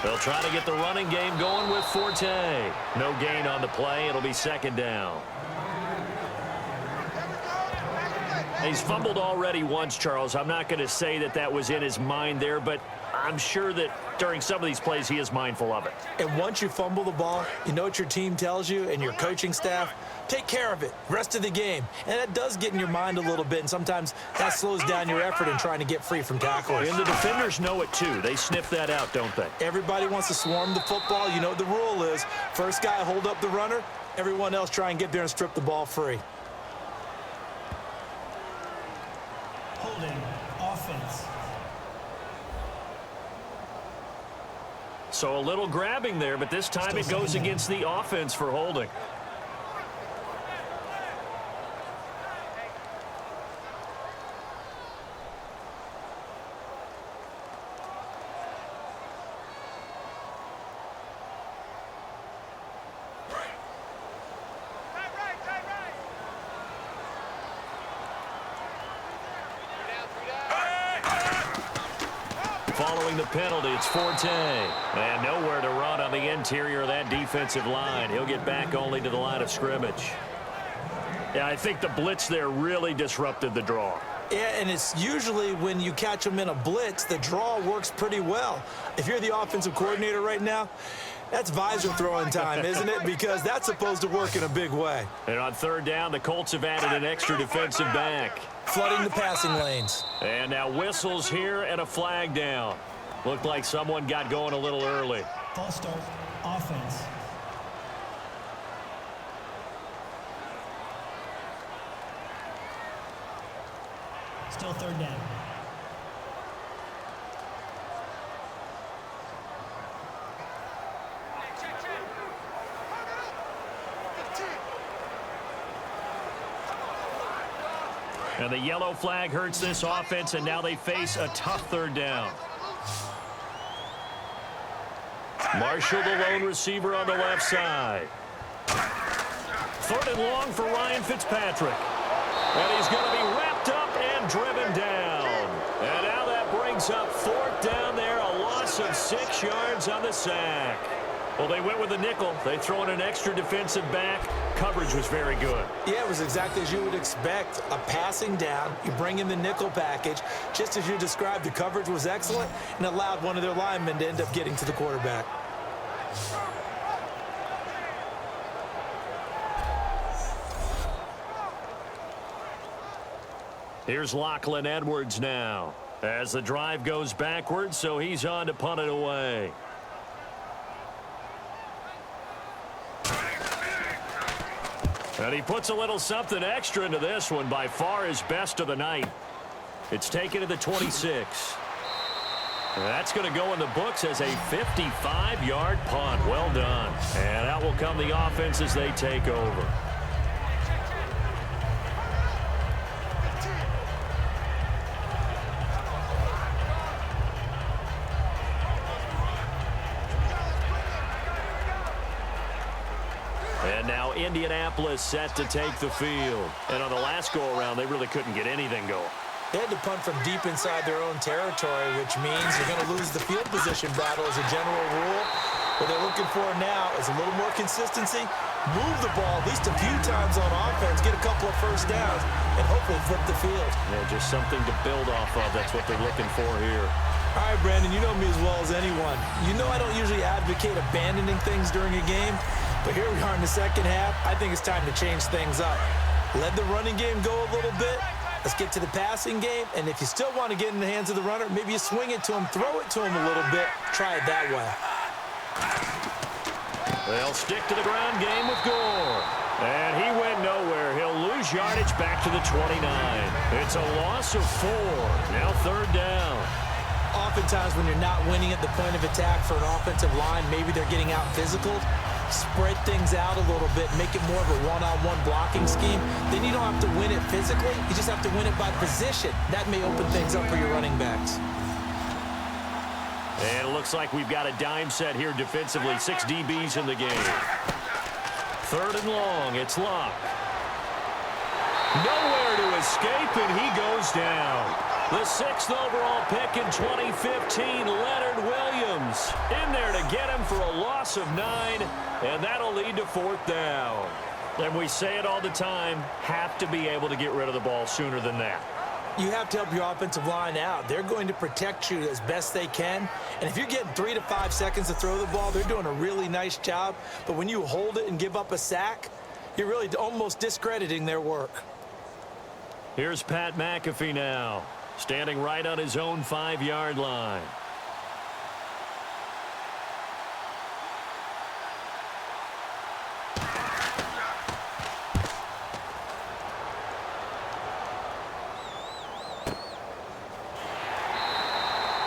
They'll try to get the running game going with Forte. No gain on the play. It'll be 2nd down. He's fumbled already once, Charles. I'm not going to say that that was in his mind there, but I'm sure that during some of these plays he is mindful of it. And once you fumble the ball, you know what your team tells you and your coaching staff? Take care of it. Rest of the game. And that does get in your mind a little bit, and sometimes that slows down your effort in trying to get free from tackles. And the defenders know it, too. They sniff that out, don't they? Everybody wants to swarm the football. You know what the rule is. First guy hold up the runner. Everyone else try and get there and strip the ball free. Holding offense. So a little grabbing there, but this time it goes against the offense for holding. Following the penalty, it's Forte. And nowhere to run on the interior of that defensive line. He'll get back only to the line of scrimmage. Yeah, I think the blitz there really disrupted the draw. Yeah, and it's usually when you catch them in a blitz, the draw works pretty well. If you're the offensive coordinator right now, that's visor throwing time, isn't it? Because that's supposed to work in a big way. And on 3rd down, the Colts have added an extra defensive back. Flooding the passing lanes. And now whistles here and a flag down. Looked like someone got going a little early. False start. Offense. Still 3rd down. And the yellow flag hurts this offense, and now they face a tough third down. Marshall, the lone receiver on the left side. Third and long for Ryan Fitzpatrick. And he's going to be wrapped up and driven down. And now that brings up fourth down there, a loss of 6 yards on the sack. Well, they went with a nickel. They throw in an extra defensive back. Coverage was very good. Yeah, it was exactly as you would expect. A passing down. You bring in the nickel package. Just as you described, the coverage was excellent and allowed one of their linemen to end up getting to the quarterback. Here's Lachlan Edwards now as the drive goes backwards, so he's on to punt it away. And he puts a little something extra into this one, by far his best of the night. It's taken to the 26. And that's going to go in the books as a 55-yard punt. Well done. And out will come the offense as they take over. And now Indianapolis set to take the field. And on the last go-around, they really couldn't get anything going. They had to punt from deep inside their own territory, which means you're going to lose the field position battle as a general rule. What they're looking for now is a little more consistency, move the ball at least a few times on offense, get a couple of first downs, and hopefully flip the field. Yeah, just something to build off of. That's what they're looking for here. All right, Brandon, you know me as well as anyone. You know I don't usually advocate abandoning things during a game, but here we are in the second half. I think it's time to change things up. Let the running game go a little bit. Let's get to the passing game, and if you still want to get in the hands of the runner, maybe you swing it to him, throw it to him a little bit, try it that way. They'll stick to the ground game with Gore. And he went nowhere. He'll lose yardage back to the 29. It's a loss of 4. Now third down. Oftentimes when you're not winning at the point of attack for an offensive line, maybe they're getting out physical. Spread things out a little bit, make it more of a one-on-one blocking scheme. Then you don't have to win it physically. You just have to win it by position. That may open things up for your running backs. And it looks like we've got a dime set here defensively. 6 DBs in the game. Third and long. It's Luck. Nowhere to escape, and he goes down. The 6th overall pick in 2015, Leonard Williams, in there to get him for a loss of 9, and that'll lead to fourth down. And we say it all the time, have to be able to get rid of the ball sooner than that. You have to help your offensive line out. They're going to protect you as best they can. And if you're getting 3 to 5 seconds to throw the ball, they're doing a really nice job. But when you hold it and give up a sack, you're really almost discrediting their work. Here's Pat McAfee now, standing right on his own 5-yard line.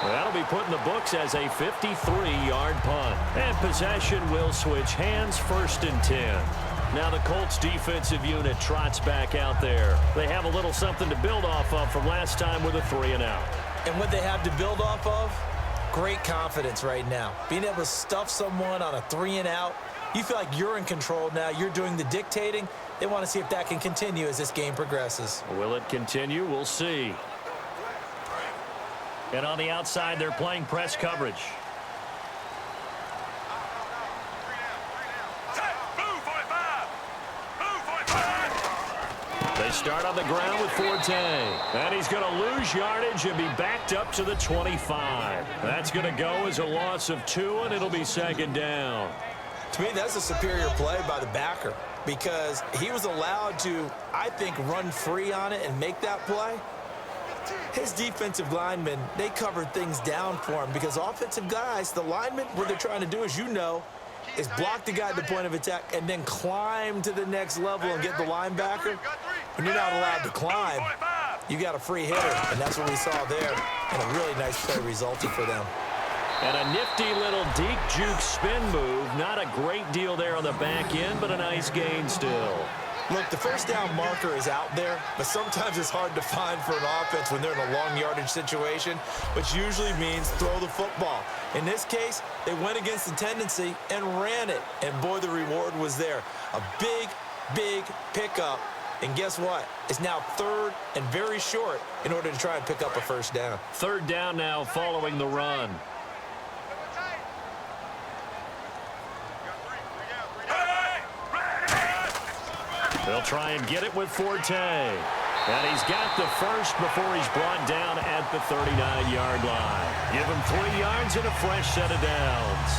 That'll be put in the books as a 53-yard punt. And possession will switch hands, 1st and 10. Now the Colts defensive unit trots back out there. They have a little something to build off of from last time with a 3-and-out. And what they have to build off of? Great confidence right now. Being able to stuff someone on a 3-and-out. You feel like you're in control now. You're doing the dictating. They want to see if that can continue as this game progresses. Will it continue? We'll see. And on the outside, they're playing press coverage. They start on the ground with Forte. And he's going to lose yardage and be backed up to the 25. That's going to go as a loss of 2, and it'll be 2nd down. To me, that's a superior play by the backer because he was allowed to, I think, run free on it and make that play. His defensive linemen, they covered things down for him because offensive guys, the linemen, what they're trying to do, as you know, is block the guy at the point of attack and then climb to the next level and get the linebacker. When you're not allowed to climb, you got a free hitter, and that's what we saw there. And a really nice play resulted for them. And a nifty little deep juke spin move. Not a great deal there on the back end, but a nice gain still. Look, the first down marker is out there, but sometimes it's hard to find for an offense when they're in a long yardage situation, which usually means throw the football. In this case, they went against the tendency and ran it, and boy, the reward was there. A big, big pickup, and guess what? It's now 3rd and very short in order to try and pick up a first down. 3rd down now following the run. They'll try and get it with Forte. And he's got the first before he's brought down at the 39-yard line. Give him 3 yards and a fresh set of downs.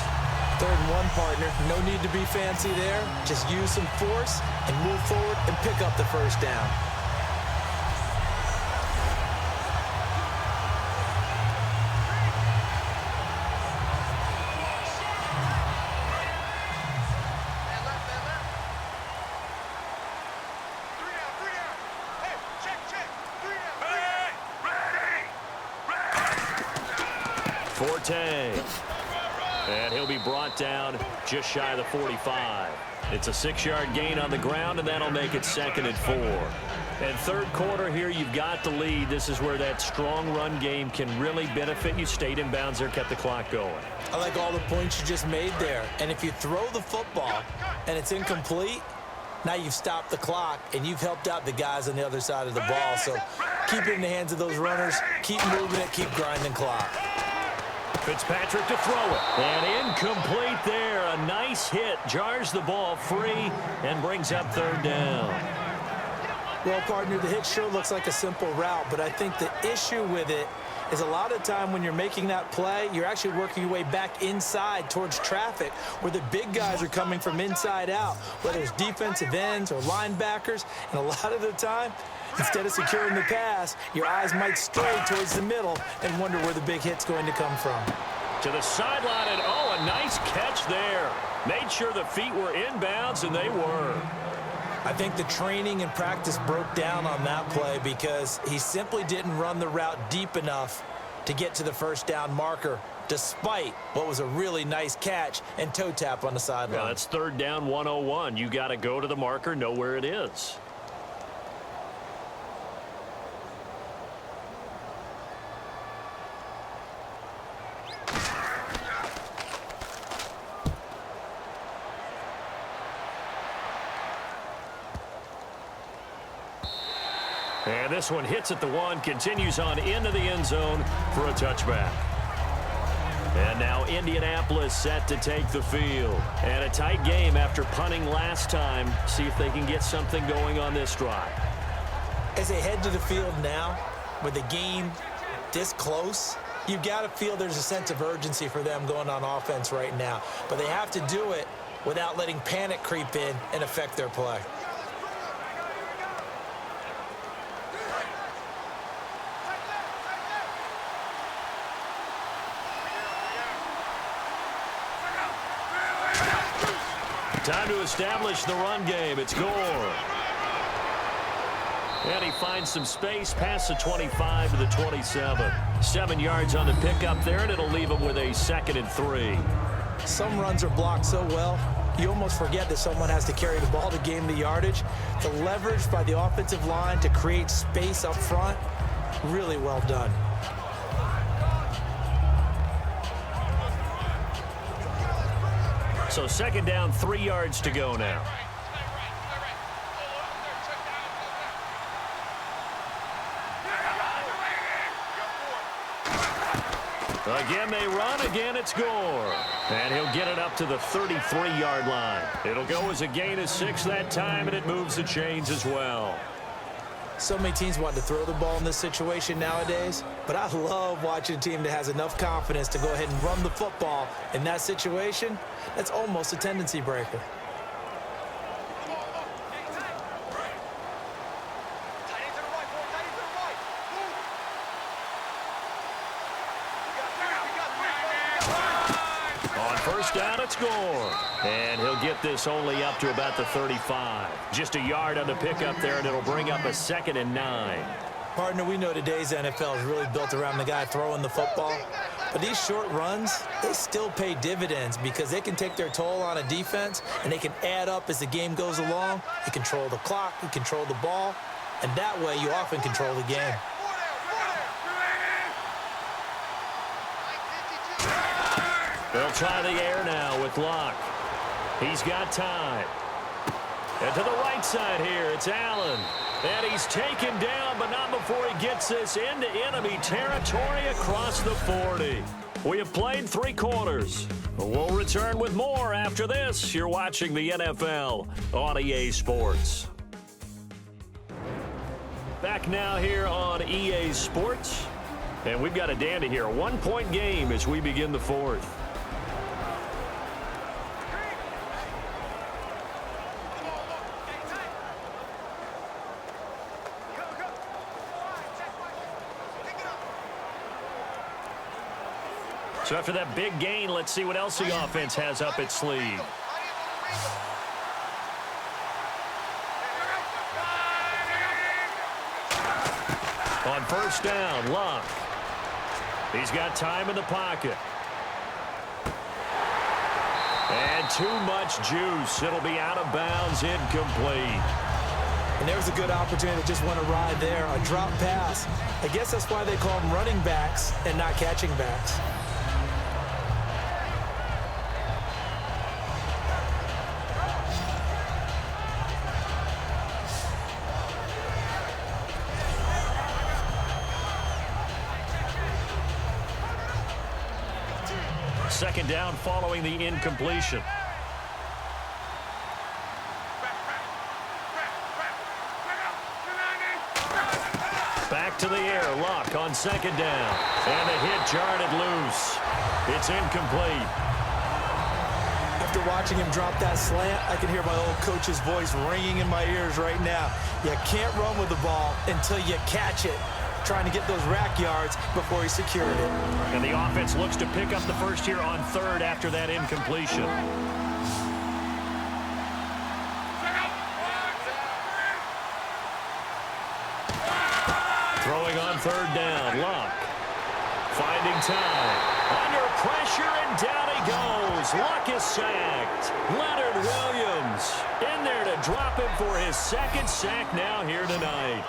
3rd and 1, partner. No need to be fancy there. Just use some force and move forward and pick up the first down. Forte. And he'll be brought down just shy of the 45. It's a 6-yard gain on the ground, and that'll make it 2nd and 4. And 3rd quarter here, you've got the lead. This is where that strong run game can really benefit you. Stayed in bounds there, kept the clock going. I like all the points you just made there. And if you throw the football and it's incomplete, now you've stopped the clock and you've helped out the guys on the other side of the ball. So keep it in the hands of those runners. Keep moving it. Keep grinding clock. Fitzpatrick to throw it. And incomplete there. A nice hit. Jars the ball free and brings up 3rd down. Well, partner, the hit sure looks like a simple route, but I think the issue with it is a lot of time when you're making that play, you're actually working your way back inside towards traffic where the big guys are coming from inside out, whether it's defensive ends or linebackers. And a lot of the time, instead of securing the pass, your eyes might stray towards the middle and wonder where the big hit's going to come from. To the sideline, and oh, a nice catch there. Made sure the feet were inbounds, and they were. I think the training and practice broke down on that play because he simply didn't run the route deep enough to get to the first down marker, despite what was a really nice catch and toe tap on the sideline. Yeah, that's 3rd down 101. You got to go to the marker, know where it is. And this one hits at the 1, continues on into the end zone for a touchback. And now Indianapolis set to take the field. And a tight game after punting last time. See if they can get something going on this drive. As they head to the field now, with the game this close, you've got to feel there's a sense of urgency for them going on offense right now. But they have to do it without letting panic creep in and affect their play. Time to establish the run game. It's Gore. And he finds some space past the 25 to the 27. 7 yards on the pickup there, and it'll leave him with a 2nd and 3. Some runs are blocked so well, you almost forget that someone has to carry the ball to gain the yardage. The leverage by the offensive line to create space up front, really well done. So 2nd down, 3 yards to go now. Again, they run. Again, it's Gore. And he'll get it up to the 33-yard line. It'll go as a gain of 6 that time, and it moves the chains as well. So many teams want to throw the ball in this situation nowadays, but I love watching a team that has enough confidence to go ahead and run the football in that situation. That's almost a tendency breaker. On first down, it's Gore. And he'll get this only up to about the 35. Just a yard on the pickup there, and it'll bring up a 2nd and 9. Partner, we know today's NFL is really built around the guy throwing the football. But these short runs, they still pay dividends because they can take their toll on a defense, and they can add up as the game goes along. You control the clock, you control the ball, and that way you often control the game. They'll try the air now with Locke. He's got time. And to the right side here, it's Allen. And he's taken down, but not before he gets this into enemy territory across the 40. We have played 3 quarters. We'll return with more after this. You're watching the NFL on EA Sports. Back now here on EA Sports. And we've got a dandy here. A 1-point game as we begin the 4th. So after that big gain, let's see what else the offense has up its sleeve. On first down, Locke. He's got time in the pocket. And too much juice. It'll be out of bounds, incomplete. And there's a good opportunity to just want to ride there. A drop pass. I guess that's why they call them running backs and not catching backs. Second down following the incompletion. Back to the air. Locke on second down. And the hit jarred it loose. It's incomplete. After watching him drop that slant, I can hear my old coach's voice ringing in my ears right now. You can't run with the ball until you catch it. Trying to get those rack yards before he secured it. And the offense looks to pick up the first here on third after that incompletion. Throwing on third down, Locke. Finding time. Under pressure, and down he goes. Locke is sacked. Leonard Williams in there to drop him for his second sack now here tonight.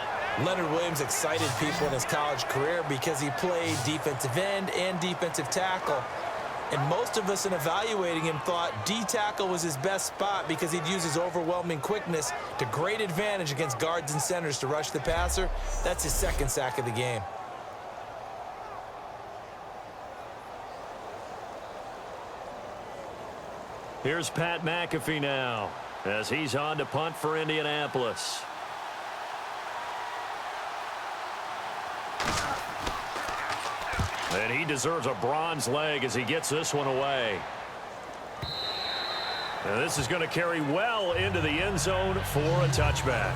Leonard Williams excited people in his college career because he played defensive end and defensive tackle. And most of us in evaluating him thought D-tackle was his best spot because he'd use his overwhelming quickness to great advantage against guards and centers to rush the passer. That's his second sack of the game. Here's Pat McAfee now as he's on to punt for Indianapolis. And he deserves a bronze leg as he gets this one away. And this is going to carry well into the end zone for a touchback.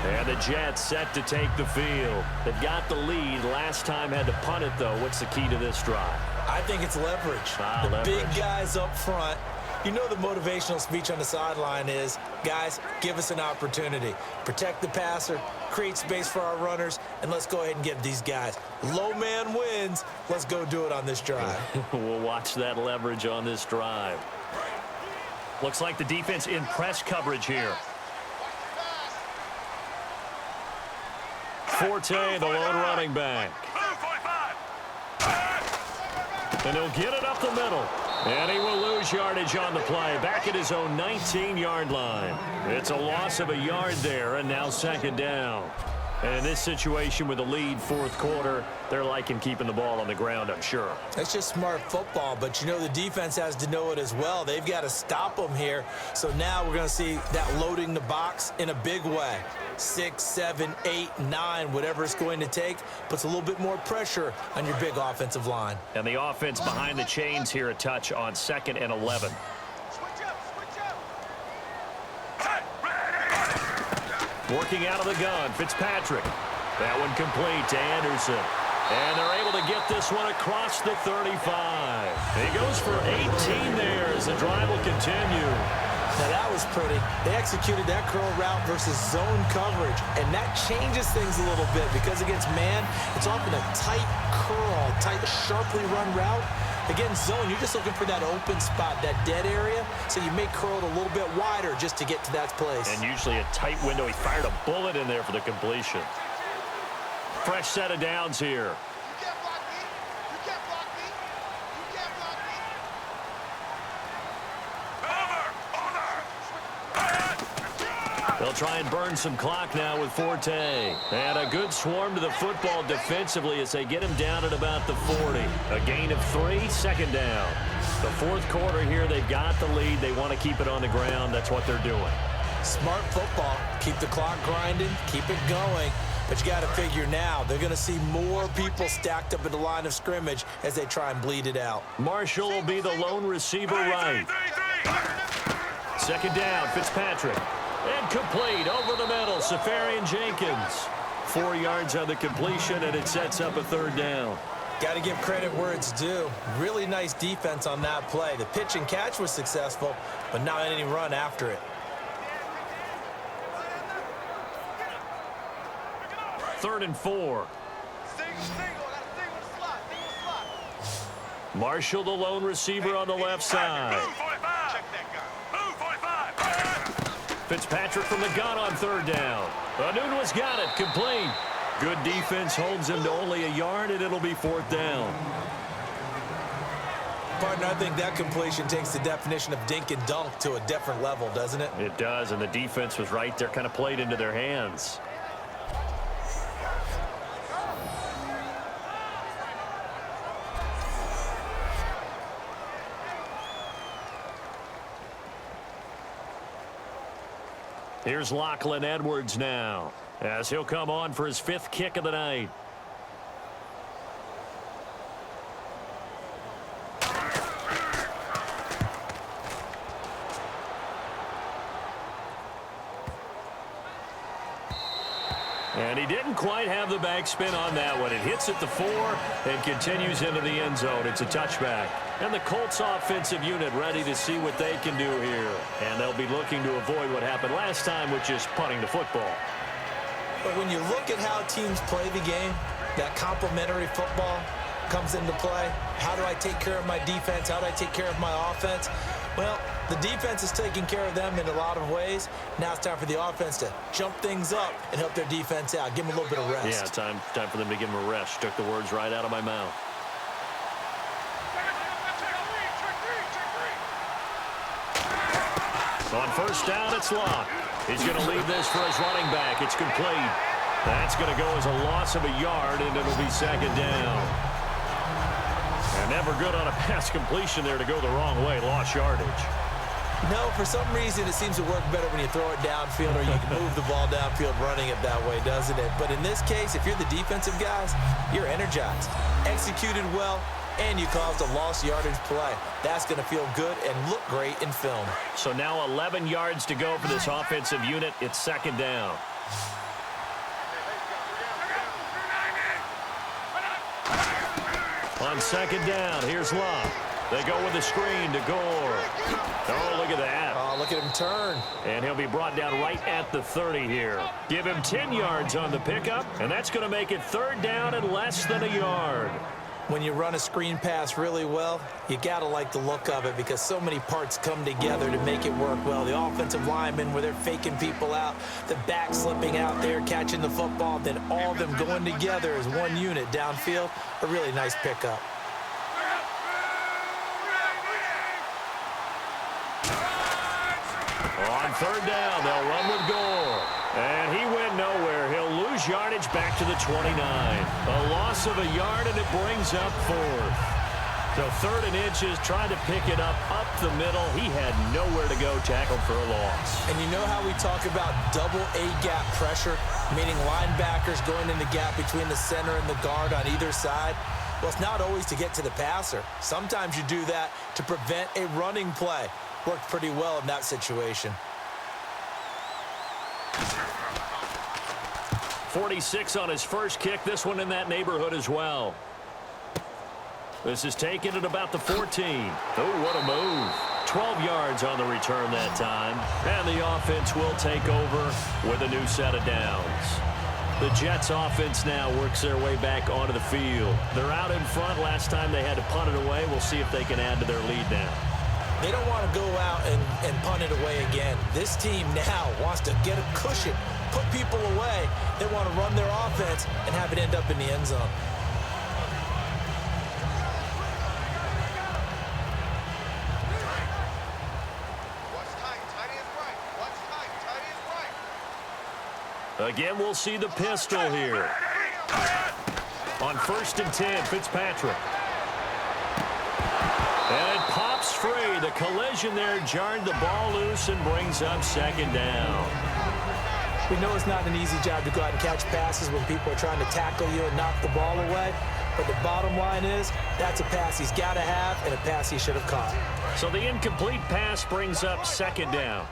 And the Jets set to take the field. They've got the lead. Last time had to punt it, though. What's the key to this drive? I think it's leverage. The big guys up front. You know the motivational speech on the sideline is, guys, give us an opportunity. Protect the passer, create space for our runners, and let's go ahead and give these guys. Low man wins. Let's go do it on this drive. We'll watch that leverage on this drive. Looks like the defense in press coverage here. Forte, the lone running back. And he'll get it up the middle. And he will lose yardage on the play. Back at his own 19-yard line. It's a loss of a yard there, and now second down. And in this situation with the lead fourth quarter, they're liking keeping the ball on the ground, I'm sure. That's just smart football, but you know the defense has to know it as well. They've got to stop them here. So now we're going to see that loading the box in a big way. 6, 7, 8, 9, whatever it's going to take, puts a little bit more pressure on your big offensive line. And the offense behind the chains here a touch on 2nd and 11. Working out of the gun, Fitzpatrick. That one complete to Anderson. And they're able to get this one across the 35. He goes for 18 there as the drive will continue. Now that was pretty. They executed that curl route versus zone coverage, and that changes things a little bit because against man, it's often a tight curl, tight, sharply run route. Against zone, you're just looking for that open spot, that dead area, so you may curl it a little bit wider just to get to that place. And usually a tight window. He fired a bullet in there for the completion. Fresh set of downs here. They'll try and burn some clock now with Forte. And a good swarm to the football defensively as they get him down at about the 40. A gain of 3, 2nd down. The 4th quarter here, they've got the lead. They want to keep it on the ground. That's what they're doing. Smart football. Keep the clock grinding, keep it going. But you got to figure now, they're going to see more people stacked up at the line of scrimmage as they try and bleed it out. Marshall will be the lone receiver right. 2nd down, Fitzpatrick. And complete over the middle, Safarian Jenkins. 4 yards on the completion, and it sets up a 3rd down. Got to give credit where it's due. Really nice defense on that play. The pitch and catch was successful, but not any run after it. 3rd and 4. Marshall, the lone receiver on the left side. Fitzpatrick from the gun on 3rd down. Anunwa's got it, complete. Good defense holds him to only a yard, and it'll be 4th down. Partner, I think that completion takes the definition of dink and dunk to a different level, doesn't it? It does, and the defense was right there, kind of played into their hands. Here's Lachlan Edwards now, as he'll come on for his 5th kick of the night. And he didn't quite have the backspin on that one. It hits at the 4 and continues into the end zone. It's a touchback. And the Colts offensive unit ready to see what they can do here. And they'll be looking to avoid what happened last time, which is punting the football. But when you look at how teams play the game, that complementary football comes into play. How do I take care of my defense? How do I take care of my offense? Well, the defense is taking care of them in a lot of ways. Now it's time for the offense to jump things up and help their defense out. Give them a little bit of rest. Yeah, time for them to give them a rest. Took the words right out of my mouth. On 1st down, it's Locke. He's going to leave this for his running back. It's complete. That's going to go as a loss of a yard, and it'll be 2nd down. And never good on a pass completion there to go the wrong way. Lost yardage. No, for some reason it seems to work better when you throw it downfield or you can move the ball downfield running it that way, doesn't it? But in this case, if you're the defensive guys, you're energized, executed well, and you caused a lost yardage play. That's going to feel good and look great in film. So now 11 yards to go for this offensive unit. It's 2nd down. On 2nd down, here's Locke. They go with a screen to Gore. Oh, look at that. Oh, look at him turn. And he'll be brought down right at the 30 here. Give him 10 yards on the pickup, and that's going to make it 3rd down and less than a yard. When you run a screen pass really well, you got to like the look of it because so many parts come together to make it work well. The offensive linemen, where they're faking people out, the back slipping out there, catching the football, then all of them going together as one unit downfield. A really nice pickup. On 3rd down, they'll run with Gore. And he went nowhere. He'll lose yardage back to the 29. A loss of a yard, and it brings up 4th. So 3rd and inches, trying to pick it up the middle. He had nowhere to go, tackled for a loss. And you know how we talk about double A-gap pressure, meaning linebackers going in the gap between the center and the guard on either side? Well, it's not always to get to the passer. Sometimes you do that to prevent a running play. Worked pretty well in that situation. 46 on his first kick. This one in that neighborhood as well. This is taken at about the 14. Oh, what a move. 12 yards on the return that time. And the offense will take over with a new set of downs. The Jets offense now works their way back onto the field. They're out in front. Last time they had to punt it away. We'll see if they can add to their lead now. They don't want to go out and punt it away again. This team now wants to get a cushion, put people away. They want to run their offense and have it end up in the end zone. Again, we'll see the pistol here. On 1st and 10, Fitzpatrick. And it pops free. The collision there jarred the ball loose and brings up 2nd down. We know it's not an easy job to go out and catch passes when people are trying to tackle you and knock the ball away. But the bottom line is, that's a pass he's got to have and a pass he should have caught. So the incomplete pass brings up 2nd down.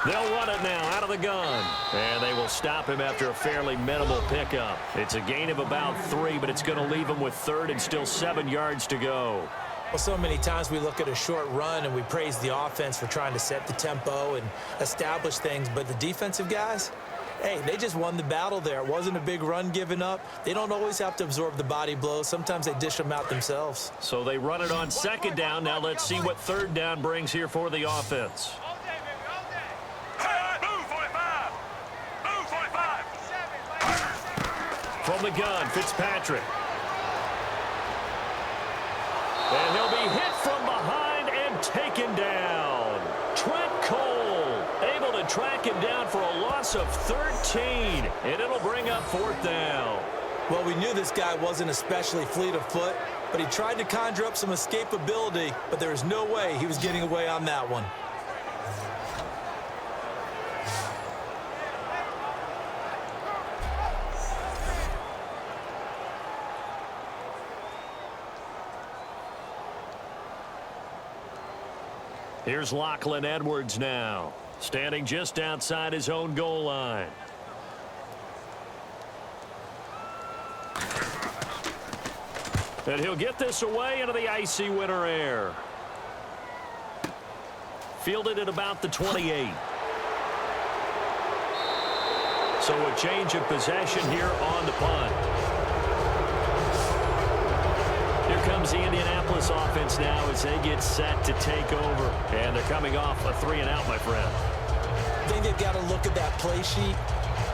They'll run it now out of the gun. And they will stop him after a fairly minimal pickup. It's a gain of about 3, but it's going to leave him with 3rd and still 7 yards to go. Well, so many times we look at a short run and we praise the offense for trying to set the tempo and establish things, but the defensive guys, hey, they just won the battle there. It wasn't a big run given up. They don't always have to absorb the body blows. Sometimes they dish them out themselves. So they run it on 2nd down. Now let's see what 3rd down brings here for the offense. From the gun, Fitzpatrick. And he'll be hit from behind and taken down. Trent Cole able to track him down for a loss of 13. And it'll bring up 4th down. Well, we knew this guy wasn't especially fleet of foot, but he tried to conjure up some escapability, but there was no way he was getting away on that one. Here's Lachlan Edwards now, standing just outside his own goal line. And he'll get this away into the icy winter air. Fielded at about the 28. So a change of possession here on the punt. Here comes the Indianapolis offense now as they get set to take over. And they're coming off a 3-and-out, my friend. I think they've got to look at that play sheet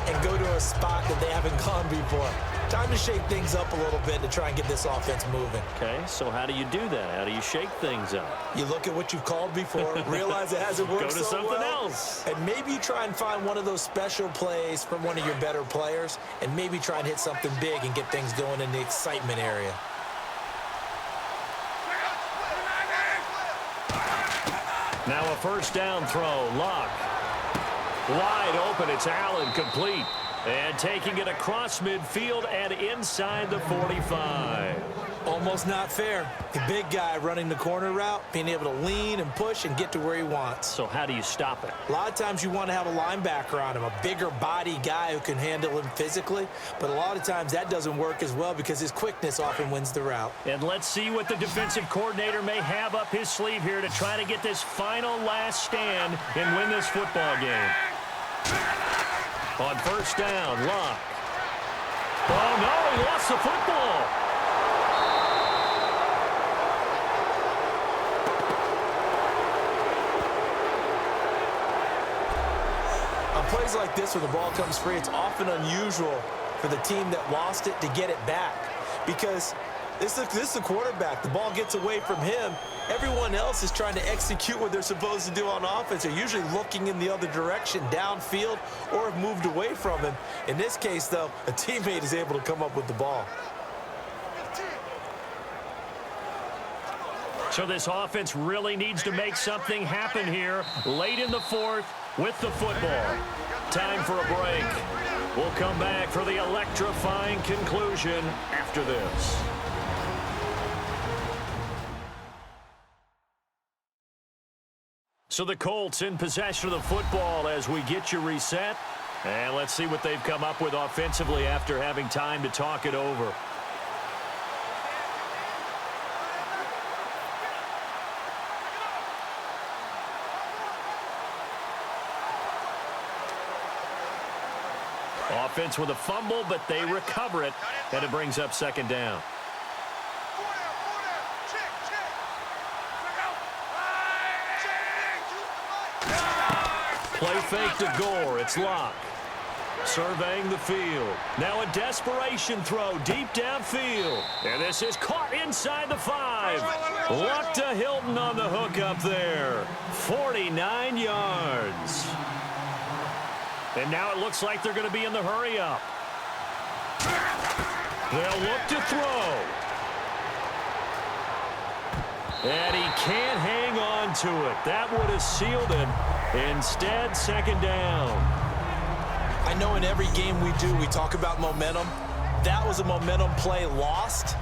and go to a spot that they haven't gone before. Time to shake things up a little bit to try and get this offense moving. Okay, so how do you do that? How do you shake things up? You look at what you've called before, realize it hasn't worked Go to so something well, else. and maybe you try and find one of those special plays from one of your better players, and maybe try and hit something big and get things going in the excitement area. Now a 1st down throw. Luck. Wide open. It's Allen, complete. And taking it across midfield and inside the 45. Almost not fair. The big guy running the corner route, being able to lean and push and get to where he wants. So how do you stop it? A lot of times you want to have a linebacker on him, a bigger body guy who can handle him physically. But a lot of times that doesn't work as well because his quickness often wins the route. And let's see what the defensive coordinator may have up his sleeve here to try to get this final last stand and win this football game. On 1st down, Luck. Oh, no, he lost the football. On plays like this where the ball comes free, it's often unusual for the team that lost it to get it back because this is the quarterback. The ball gets away from him. Everyone else is trying to execute what they're supposed to do on offense. They're usually looking in the other direction, downfield, or have moved away from him. In this case, though, a teammate is able to come up with the ball. So this offense really needs to make something happen here late in the 4th with the football. Time for a break. We'll come back for the electrifying conclusion after this. So the Colts in possession of the football as we get you reset. And let's see what they've come up with offensively after having time to talk it over. Offense with a fumble, but they recover it, and it brings up second down. Play fake to Gore. It's Locke. Surveying the field. Now a desperation throw deep downfield. And this is caught inside the 5. Luck to Hilton on the hook up there. 49 yards. And now it looks like they're going to be in the hurry-up. They'll look to throw. And he can't hang on to it. That would have sealed it. Instead, second down. I know in every game we do, we talk about momentum. That was a momentum play lost.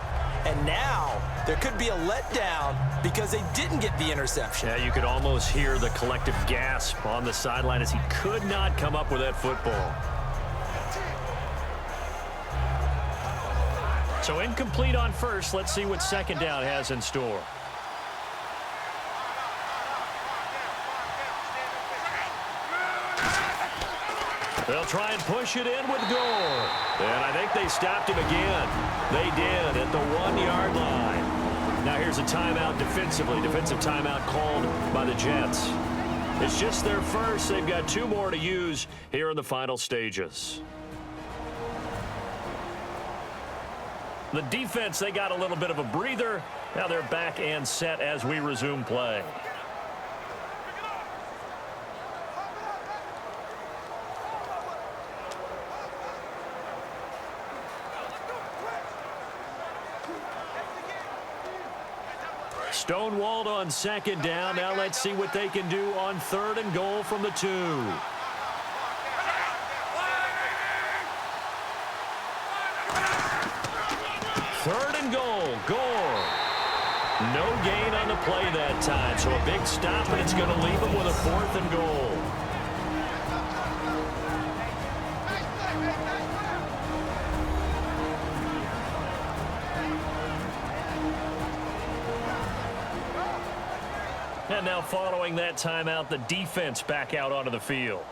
And now there could be a letdown because they didn't get the interception. Yeah, you could almost hear the collective gasp on the sideline as he could not come up with that football. So incomplete on first. Let's see what second down has in store. They'll try and push it in with Gore. And I think they stopped him again. They did at the 1-yard line. Now here's a timeout defensively. Defensive timeout called by the Jets. It's just their first. They've got 2 more to use here in the final stages. The defense, they got a little bit of a breather. Now they're back and set as we resume play. Stonewalled on second down. Now let's see what they can do on 3rd and goal from the 2. Third and goal. Gore. No gain on the play that time. So a big stop, and it's going to leave them with a 4th and goal. And now following that timeout, the defense back out onto the field.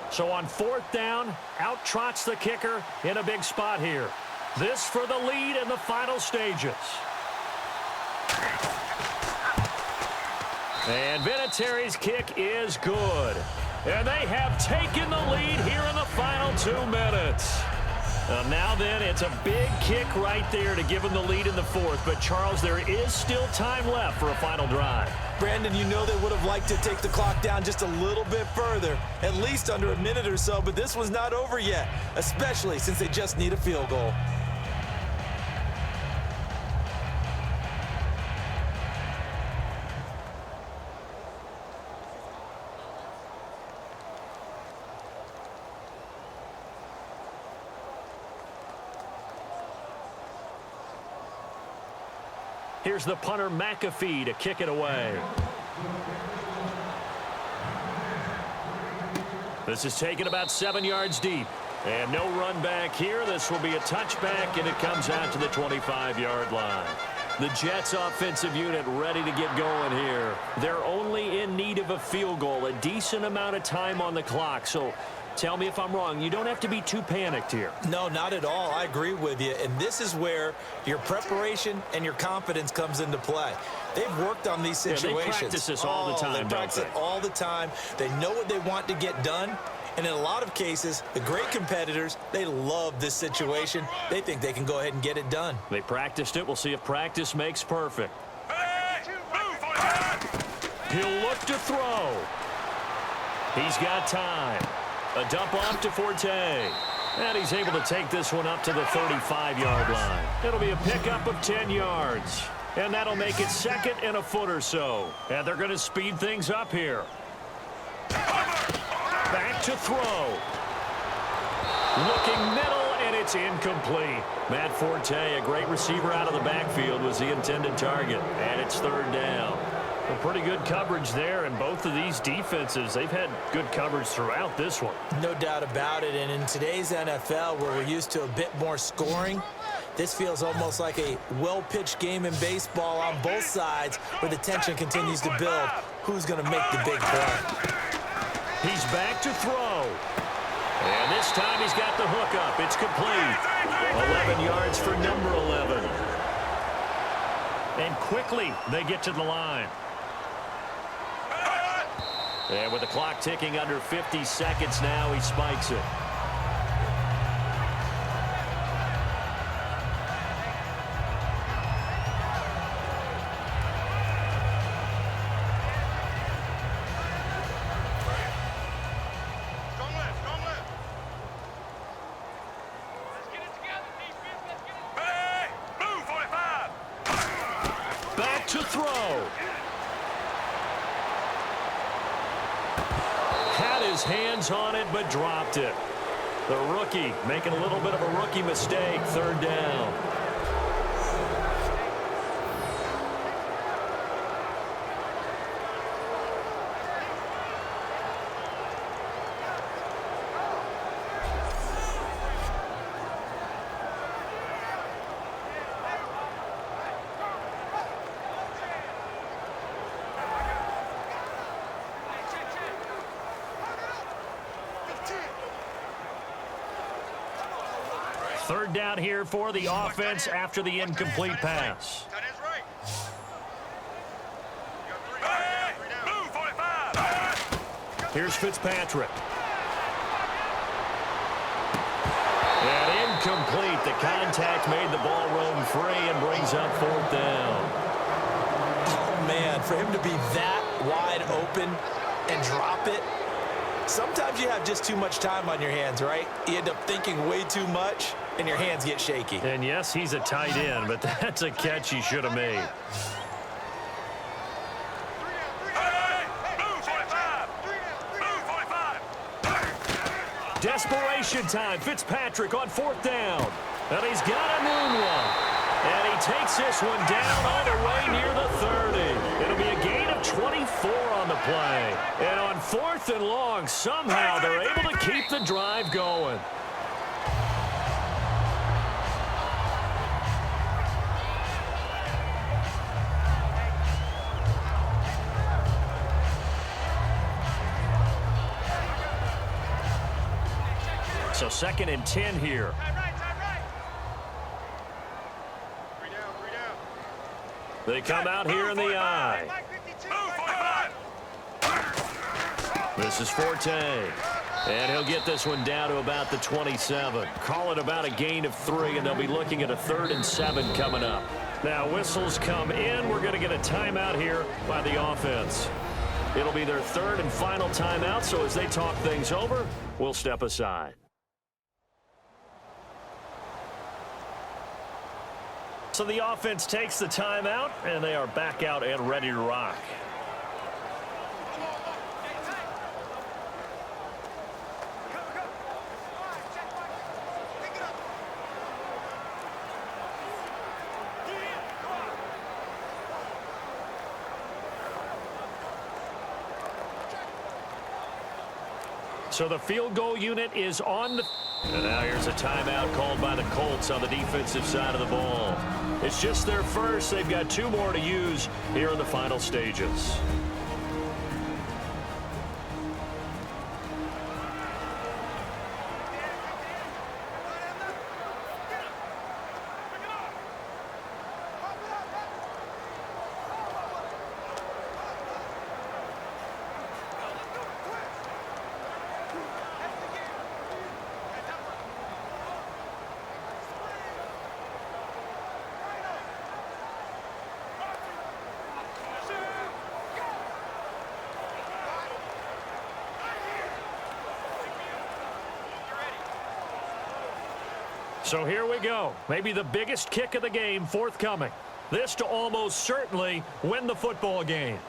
So on 4th down, out trots the kicker in a big spot here. This for the lead in the final stages. And Vinatieri's kick is good. And they have taken the lead here in the final 2 minutes. Now then, it's a big kick right there to give them the lead in the 4th. But, Charles, there is still time left for a final drive. Brandon, you know they would have liked to take the clock down just a little bit further, at least under a minute or so, but this was not over yet, especially since they just need a field goal. Here's the punter, McAfee, to kick it away. This is taken about 7 yards deep. And no run back here. This will be a touchback, and it comes out to the 25-yard line. The Jets offensive unit ready to get going here. They're only in need of a field goal, a decent amount of time on the clock. So tell me if I'm wrong. You don't have to be too panicked here. No, not at all. I agree with you. And this is where your preparation and your confidence comes into play. They've worked on these situations. Yeah, they practice this all the time, They practice it all the time. They know what they want to get done. And in a lot of cases, the great competitors, they love this situation. They think they can go ahead and get it done. They practiced it. We'll see if practice makes perfect. He'll look to throw. He's got time. A dump off to Forte. And he's able to take this one up to the 35-yard line. It'll be a pickup of 10 yards. And that'll make it second and a foot or so. And they're going to speed things up here. Back to throw. Looking middle, and it's incomplete. Matt Forte, a great receiver out of the backfield, was the intended target. And it's third down. Well, pretty good coverage there, and both of these defenses, they've had good coverage throughout this one. No doubt about it, and in today's NFL, where we're used to a bit more scoring, this feels almost like a well-pitched game in baseball on both sides, where the tension continues to build. Who's going to make the big play? He's back to throw. And this time he's got the hook up. It's complete. 11 yards for number 11. And quickly they get to the line. And with the clock ticking under 50 seconds now, he spikes it. Back to throw. Had his hands on it, but dropped it. The rookie making a little bit of a rookie mistake. Third down. Third down here for the offense after the incomplete pass. Here's Fitzpatrick. And incomplete. The contact made the ball roam free and brings up fourth down. Oh, man, for him to be that wide open and drop it, sometimes you have just too much time on your hands, right? You end up thinking way too much, and your hands get shaky. And yes, he's a tight end, but that's a catch he should have made. Desperation time. Fitzpatrick on fourth down. And he's got a noon one. And he takes this one down all the way near the 30. It'll be a gain of 24 on the play. And on fourth and long, somehow they're able to keep the drive going. So second and 10 here. They come out here in the I. This is Forte. And he'll get this one down to about the 27. Call it about a gain of 3, and they'll be looking at a 3rd and 7 coming up. Now whistles come in. We're going to get a timeout here by the offense. It'll be their 3rd and final timeout, so as they talk things over, we'll step aside. So the offense takes the timeout, and they are back out and ready to rock. So the field goal unit is on the... And now here's a timeout called by the Colts on the defensive side of the ball. It's just their first. They've got 2 more to use here in the final stages. So here we go. Maybe the biggest kick of the game forthcoming. This to almost certainly win the football game.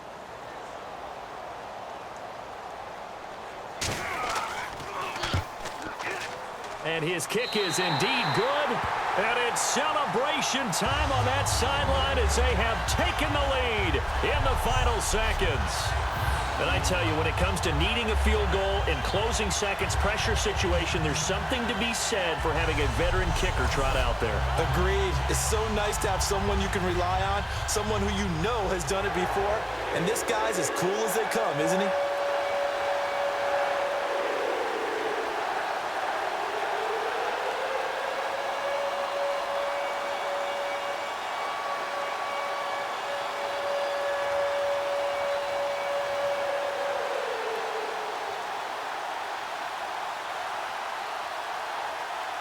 And his kick is indeed good. And it's celebration time on that sideline as they have taken the lead in the final seconds. And I tell you, when it comes to needing a field goal in closing seconds, pressure situation, there's something to be said for having a veteran kicker trot out there. Agreed. It's so nice to have someone you can rely on, someone who you know has done it before. And this guy's as cool as they come, isn't he?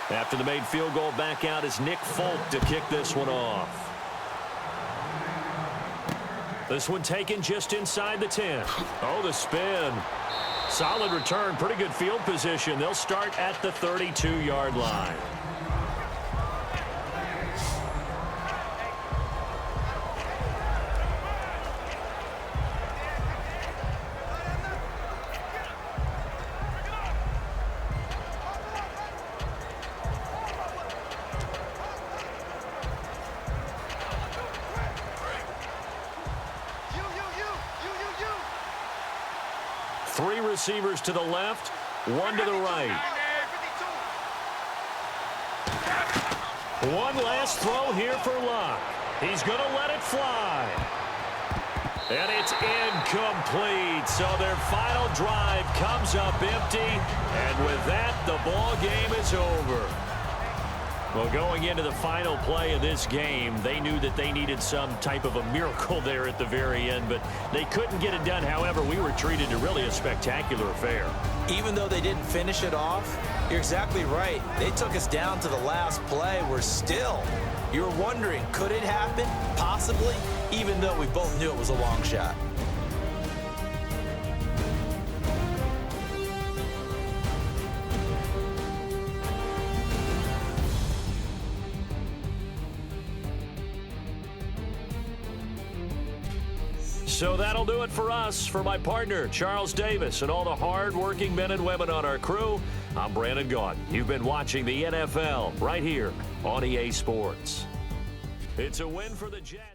After the made field goal, back out is Nick Folk to kick this one off. This one taken just inside the 10. Oh, the spin. Solid return, pretty good field position. They'll start at the 32-yard line. Three receivers to the left, one to the right. One last throw here for Luck. He's going to let it fly. And it's incomplete. So their final drive comes up empty. And with that, the ball game is over. Well, going into the final play of this game, they knew that they needed some type of a miracle there at the very end, but they couldn't get it done. However, we were treated to really a spectacular affair. Even though they didn't finish it off, you're exactly right. They took us down to the last play. We're still. You were wondering, could it happen? Possibly, even though we both knew it was a long shot. So that'll do it for us. For my partner, Charles Davis, and all the hard-working men and women on our crew, I'm Brandon Gaudin. You've been watching the NFL right here on EA Sports. It's a win for the Jets.